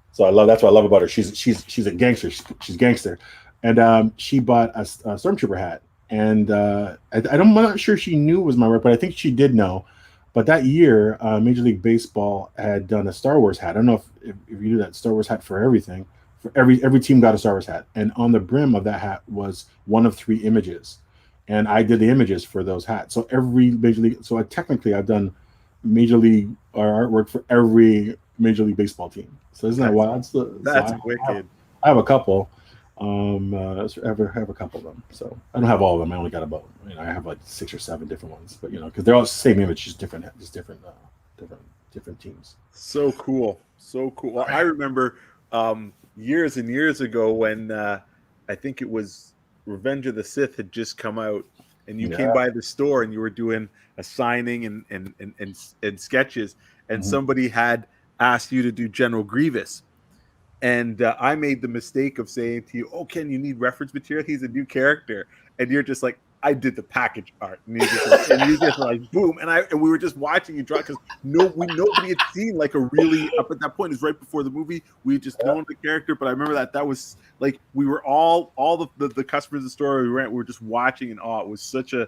that's what I love about her. She's a gangster. She's gangster, and she bought a Stormtrooper hat, and I'm not sure she knew it was my work, but I think she did know. But that year, Major League Baseball had done a Star Wars hat. I don't know if you do that Star Wars hat for everything. Every team got a Star Wars hat, and on the brim of that hat was one of 3 images, and I did the images for those hats. So every major league, technically I've done major league artwork for every Major League Baseball team. So isn't that wild? That's wicked. I have a couple. I have a couple of them. So I don't have all of them. I only got about, I have like 6 or 7 different ones. But because they're all the same image, just different teams. So cool. Well, I remember years and years ago when I think it was Revenge of the Sith had just come out, and you came by the store and you were doing a signing and sketches, and somebody had asked you to do General Grievous. And I made the mistake of saying to you, "Oh, Ken, you need reference material. He's a new character," and you're just like, "I did the package art," and you just like, boom, and we were just watching you draw because nobody had seen like a really up at that point. It was right before the movie. We had just known the character, but I remember that was like we were all the customers in the store we were just watching, and it was such a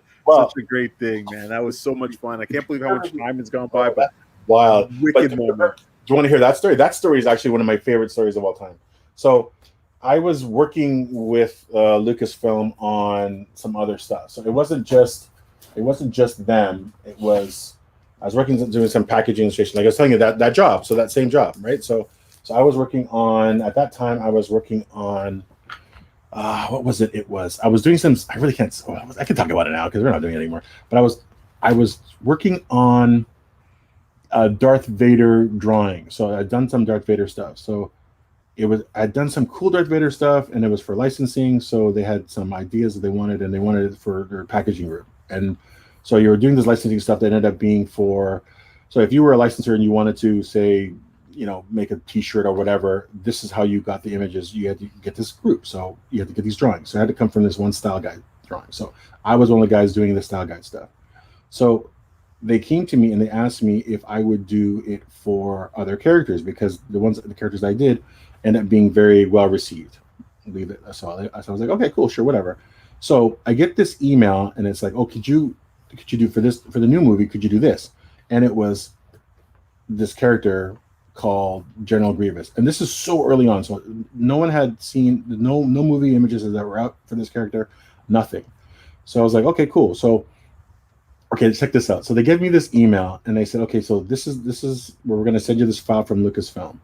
great thing, man. That was so much fun. I can't believe how much time has gone by, but wild, wicked moment. Do you want to hear that story? That story is actually one of my favorite stories of all time. So I was working with Lucasfilm on some other stuff. So it wasn't just them. I was working doing some packaging illustration. Like I was telling you that job. So that same job, right? So I was working on at that time. I was working on what was it? I was doing some. I really can't. I can talk about it now because we're not doing it anymore. But I was working on Darth Vader drawing. So I'd done some Darth Vader stuff. So I'd done some cool Darth Vader stuff, and it was for licensing. So they had some ideas that they wanted, and they wanted it for their packaging group. And so you were doing this licensing stuff that ended up being for. So if you were a licensor and you wanted to say, make a T-shirt or whatever, this is how you got the images. You had to get this group. So you had to get these drawings. So it had to come from this one style guide drawing. So I was one of the guys doing the style guide stuff. So they came to me and they asked me if I would do it for other characters because the characters I did ended up being very well received. So I was like, okay, cool, sure, whatever. So I get this email and it's like, oh, could you do for the new movie? Could you do this? And it was this character called General Grievous, and this is so early on, so no one had seen no movie images that were out for this character, nothing. So I was like, okay, cool. So okay, check this out. So they gave me this email and they said, okay, so this is where we're going to send you this file from Lucasfilm.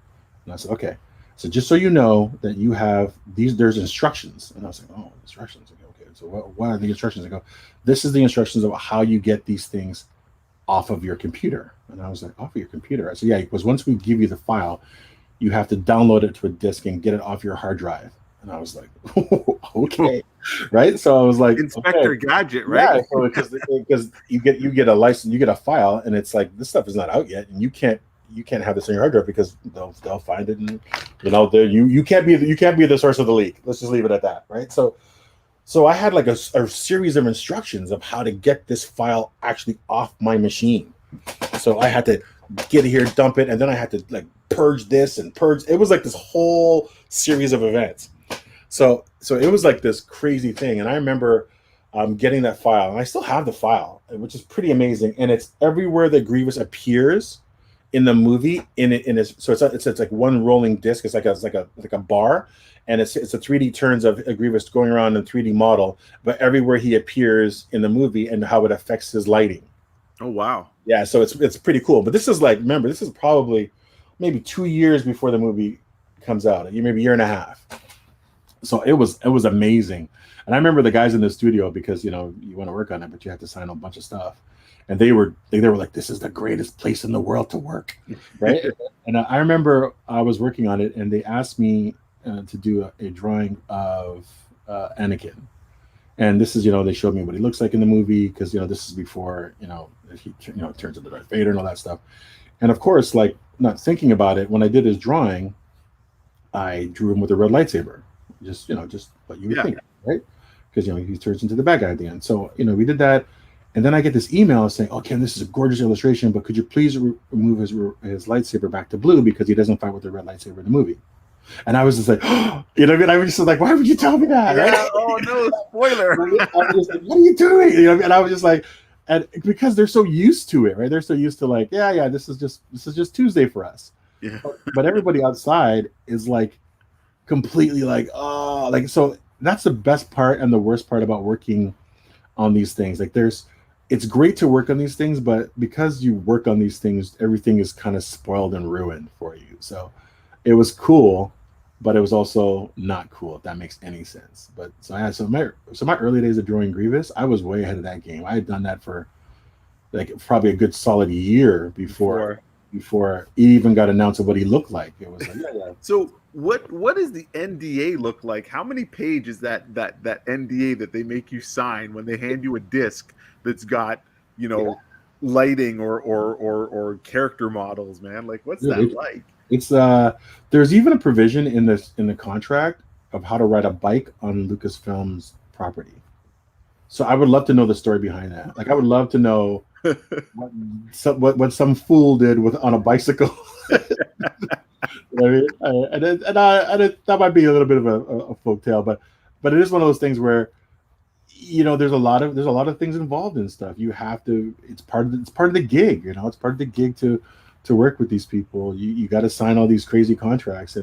And I said, okay. So just so you know that you have there's instructions. And I was like, oh, instructions. Okay. So what are the instructions? I go, this is the instructions about how you get these things off of your computer. And I was like, off of your computer? I said, yeah, because once we give you the file, you have to download it to a disk and get it off your hard drive. And I was like, okay, right? So I was like, Inspector Gadget, right? Yeah, so because you get a license, you get a file, and it's like this stuff is not out yet, and you can't have this on your hard drive because they'll find it, and you can't be the source of the leak. Let's just leave it at that, right? So I had like a series of instructions of how to get this file actually off my machine. So I had to get it here, dump it, and then I had to like purge this and purge. It was like this whole series of events. So it was like this crazy thing, and I remember getting that file, and I still have the file, which is pretty amazing. And it's everywhere that Grievous appears in the movie. So it's like one rolling disc. It's like a bar, and it's a 3D turns of Grievous going around in 3D model, but everywhere he appears in the movie and how it affects his lighting. Oh wow! Yeah, so it's pretty cool. But this is like, remember, this is probably maybe 2 years before the movie comes out, maybe a year and a half. So it was amazing. And I remember the guys in the studio, because you want to work on it, but you have to sign a bunch of stuff. And they were like, this is the greatest place in the world to work, right? And I remember I was working on it, and they asked me to do a drawing of Anakin. And this is, they showed me what he looks like in the movie, because this is before he turns into Darth Vader and all that stuff. And of course, like, not thinking about it, when I did his drawing, I drew him with a red lightsaber. Just what you would think, right? Because he turns into the bad guy at the end. So we did that, and then I get this email saying, "Oh, Ken, this is a gorgeous illustration, but could you please remove his lightsaber back to blue because he doesn't fight with the red lightsaber in the movie?" And I was just like, what I mean? I was just like, why would you tell me that? Yeah, right? oh no, spoiler! I was just like, what are you doing? And I was just like, and because they're so used to it, right? They're so used to like, yeah, this is just Tuesday for us. Yeah. But everybody outside is like, completely like, oh, like, so that's the best part and the worst part about working on these things. Like, it's great to work on these things, but because you work on these things, everything is kind of spoiled and ruined for you. So it was cool, but it was also not cool, if that makes any sense. But so my early days of drawing Grievous, I was way ahead of that game. I had done that for like probably a good solid year before it even got announced of what he looked like. It was like, yeah. So what does the NDA look like? How many pages that NDA that they make you sign when they hand you a disc that's got, lighting or character models, man? Like, what's that like? It's there's even a provision in the contract of how to ride a bike on Lucasfilm's property. So I would love to know the story behind that. Like, I would love to know what some fool did on a bicycle. I mean, that might be a little bit of a folk tale, but it is one of those things where there's a lot of things involved in stuff. You have to. It's part of the gig. It's part of the gig to work with these people. You got to sign all these crazy contracts,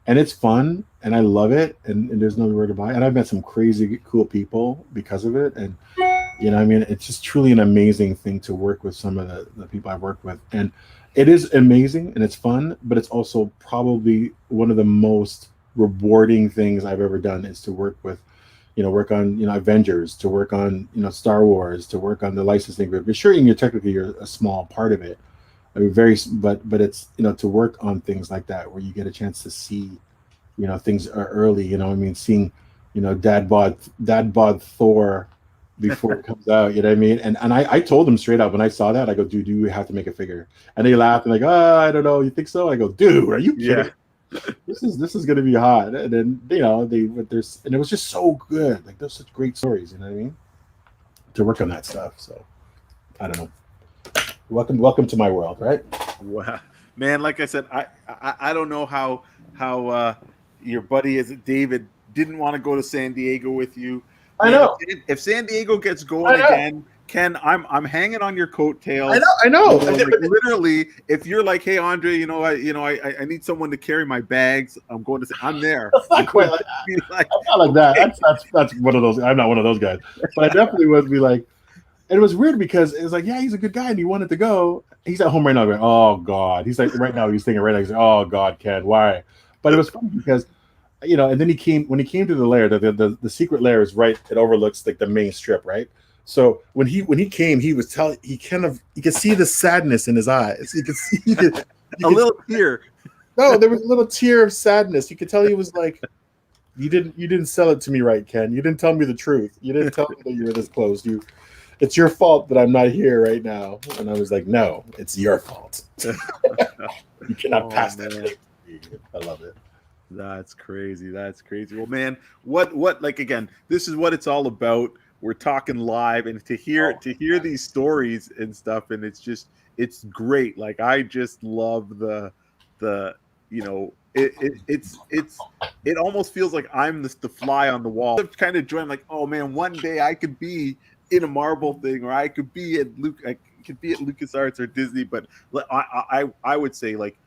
and it's fun, and I love it, and there's no word about it. And I've met some crazy cool people because of it, and it's just truly an amazing thing to work with some of the people I work with, and it is amazing and it's fun, but it's also probably one of the most rewarding things I've ever done is to work with, work on, Avengers, to work on, Star Wars, to work on the licensing group. But sure, you're a small part of it. I mean, but it's, to work on things like that where you get a chance to see, things are early, seeing, dad bod Thor before it comes out, you know what I mean? And I told them straight up when I saw that, I go, dude, we have to make a figure. And they laughed and like, I don't know, you think so? I go, dude, are you kidding? Yeah. This is gonna be hot. And then and it was just so good. Like, there's such great stories, you know what I mean? To work on that stuff. So I don't know. Welcome to my world, right? Wow, man. Like I said, I don't know how your buddy David didn't want to go to San Diego with you. I know. If San Diego gets going again, Ken, I'm hanging on your coattails. I know. Like, literally, if you're like, hey Andre, I need someone to carry my bags. I'm going to say I'm there. Not quite like that. I'm not like that. That's one of those. I'm not one of those guys. But I definitely would be like, and it was weird because it was like, yeah, he's a good guy and he wanted to go. He's at home right now going, oh God. He's like right now, he's thinking right now, he's like, oh God, Ken, why? But it was funny because and then when he came to the lair, the secret lair is right, it overlooks like the main strip, right? So when he came, you could see the sadness in his eyes. You could see a little tear. No, there was a little tear of sadness. You could tell he was like, you didn't sell it to me right, Ken. You didn't tell me the truth. You didn't tell me that you were this close. It's your fault that I'm not here right now. And I was like, no, it's your fault. You cannot pass that. I love it. That's crazy. Well, man, what like, again, this is what it's all about. We're talking live, and to hear these stories and stuff, and it's great. Like, I just love the it almost feels like I'm the fly on the wall. I'm kind of join, like, oh man, one day I could be in a Marvel thing, or I could be at LucasArts or Disney. But I would say, like,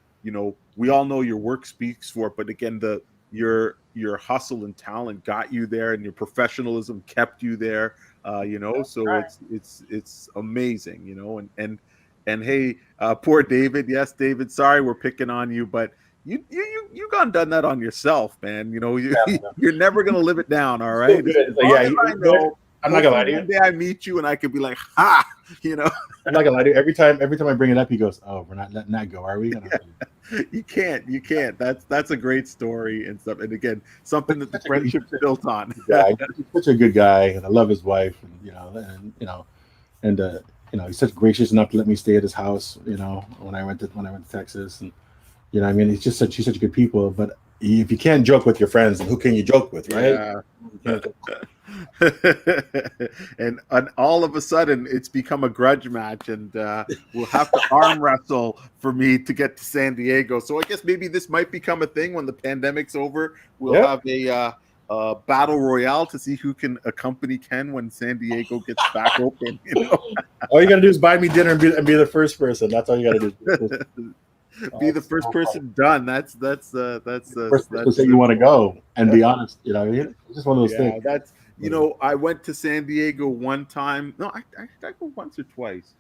we all know your work speaks for it, but again, your hustle and talent got you there, and your professionalism kept you there. So right. It's amazing, and hey, poor David. Yes, David. Sorry, we're picking on you, but you gone done that on yourself, man. You're never gonna live it down. All right. I'm not gonna lie to you. One day I meet you and I could be like, ha, I'm not gonna lie to you. Every time I bring it up, he goes, "Oh, we're not letting that go, are we?" You can't. That's a great story and stuff. And again, something that the friendship's built on. He's such a good guy, and I love his wife, and he's such gracious enough to let me stay at his house. When I went to Texas, and she's such good people. But if you can't joke with your friends, then who can you joke with, right? Yeah. and all of a sudden it's become a grudge match, and we'll have to arm wrestle for me to get to San Diego. So I guess maybe this might become a thing when the pandemic's over. We'll have a battle royale to see who can accompany Ken when San Diego gets back open. All you gotta do is buy me dinner and be the first person. That's all you gotta do. Be the first person done. That's first person you want to go and be honest. It's just one of those things. You know, I went to San Diego one time. No, I go once or twice.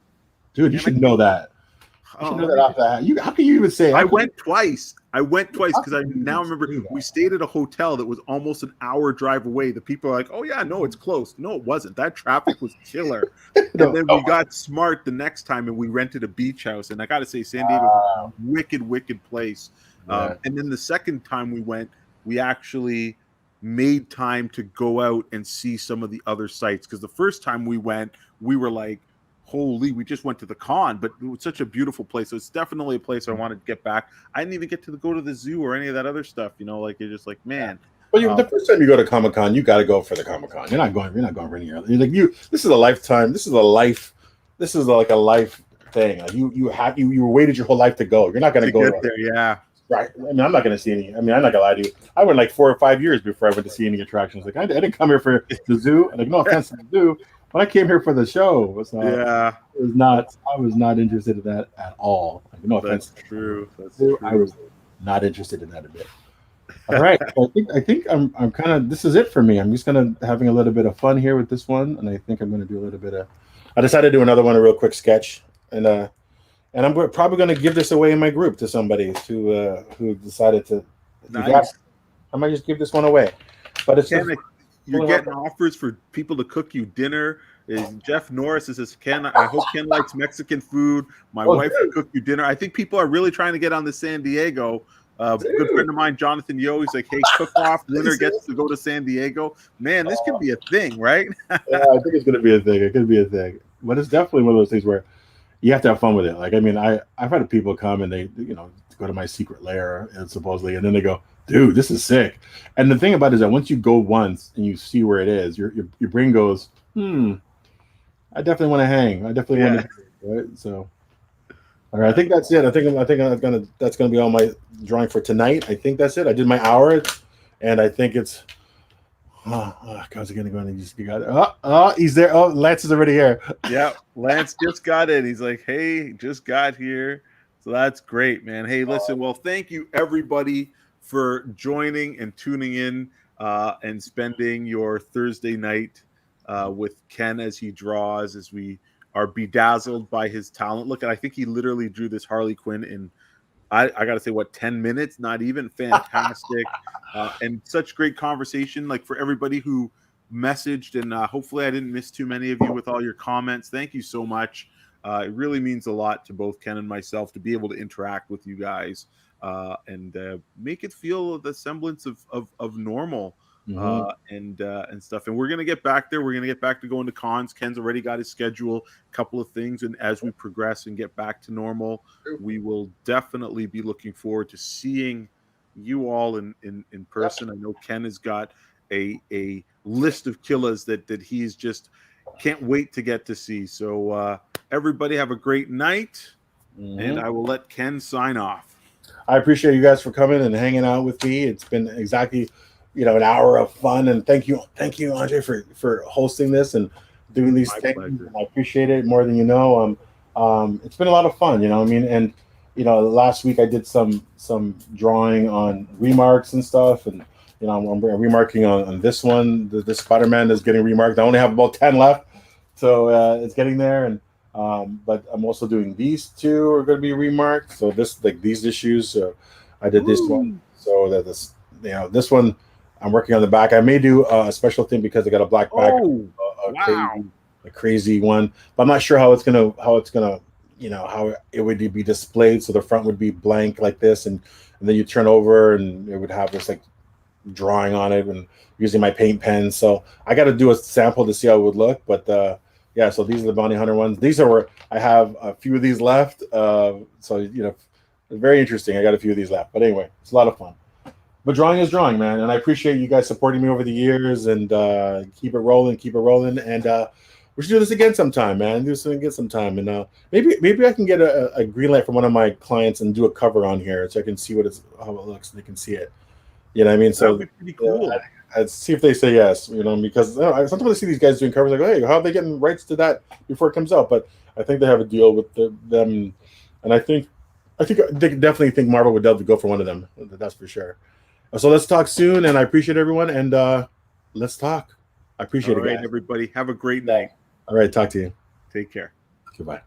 Dude, you should know that. You should know that off that. How can you even say? I went twice. I went twice because I can you now even remember say that? we stayed at a hotel that was almost an hour drive away. The people are like, "Oh yeah, no, it's close." No, it wasn't. That traffic was killer. No, And then we got smart the next time and we rented a beach house. And I got to say, San Diego's a wicked place. Yeah. And then the second time we went, we actually made time to go out and see some of the other sites. Because the first time we went, we were like, holy, we just went to the con, but it was such a beautiful place. So it's definitely a place I wanted to get back. I didn't even get to go to the zoo or any of that other stuff, you know, like you're just like, man. But the first time you go to Comic-Con, you got to go for the Comic-Con. You're not going for any other. Like this is a lifetime. This is like a life thing. Like you waited your whole life to go. You're not going to go there. Yeah. Right. I mean, I'm not going to see any. I mean, I'm not going to lie to you. I went like 4 or 5 years before I went to see any attractions. Like I didn't come here for the zoo. Like no offense to the zoo, but I came here for the show. I was not interested in that at all. Like, no offense. That's true. I was not interested in that a bit. All right. So I think I'm kind of, this is it for me. I'm just gonna having a little bit of fun here with this one, and I think I'm gonna do a little bit of. I decided to do another one, a real quick sketch, and I'm probably gonna give this away in my group to somebody who decided to. Nice. I might just give this one away, but it's. You're getting offers for people to cook you dinner. Jeff Norris says, Ken, I hope Ken likes Mexican food. My wife will cook you dinner. I think people are really trying to get on to San Diego. A good friend of mine, Jonathan Yo, he's like, hey, cook-off winner gets to go to San Diego. Man, this could be a thing, right? Yeah, I think it's going to be a thing. It could be a thing. But it's definitely one of those things where you have to have fun with it. Like, I mean, I've had people come and they, go to my secret lair and supposedly, and then they go, dude, this is sick. And the thing about it is that once you go once and you see where it is, your brain goes, I definitely want to hang. I definitely want to, right? So, all right, I think that's it. I think that's gonna be all my drawing for tonight. I think that's it. I did my hour, and I think it's. How's it gonna go? And you got it. Oh, he's there. Oh, Lance is already here. Yeah, Lance just got in. He's like, hey, just got here. So that's great, man. Hey, listen. Well, thank you everybody for joining and tuning in and spending your Thursday night with Ken as he draws, as we are bedazzled by his talent. Look, I think he literally drew this Harley Quinn in, I got to say, 10 minutes? Not even. Fantastic. And such great conversation. Like for everybody who messaged, and hopefully I didn't miss too many of you with all your comments. Thank you so much. It really means a lot to both Ken and myself to be able to interact with you guys and make it feel the semblance of normal. And stuff. And we're gonna get back there. We're gonna get back to going to cons. Ken's already got his schedule, a couple of things, and as we progress and get back to normal, we will definitely be looking forward to seeing you all in person. I know Ken has got a list of killers that he's just can't wait to get to see. So everybody have a great night, and I will let Ken sign off. I appreciate you guys for coming and hanging out with me. It's been exactly an hour of fun, and thank you Andre for hosting this and doing these things. Pleasure. I appreciate it more than you know. It's been a lot of fun, I mean, and last week I did some drawing on remarks and stuff, and I'm remarking on this one. This Spider-Man is getting remarked. I only have about 10 left, so it's getting there. And but I'm also doing these two are going to be remarked. So these issues, I did this one, so that this one. I'm working on the back. I may do a special thing because I got a black back, a crazy one. But I'm not sure how it's gonna, how it would be displayed. So the front would be blank like this, and then you turn over, and it would have this like drawing on it, and using my paint pen. So I got to do a sample to see how it would look. But yeah, so these are the bounty hunter ones. These are where I have a few of these left. So very interesting. I got a few of these left. But anyway, it's a lot of fun. But drawing is drawing, man, and I appreciate you guys supporting me over the years, and keep it rolling, and we should do this again sometime, man. Do this again sometime, and maybe I can get a green light from one of my clients and do a cover on here, so I can see how it looks, and they can see it. You know what I mean? So that'd be pretty cool. I'd see if they say yes, because sometimes I see these guys doing covers, like, hey, how are they getting rights to that before it comes out? But I think they have a deal with them, and I think they definitely think Marvel would love to go for one of them. That's for sure. So let's talk soon, and I appreciate everyone, and let's talk. I appreciate All it, right, guys. everybody. Have a great night. All right, talk to you. Take care. Goodbye.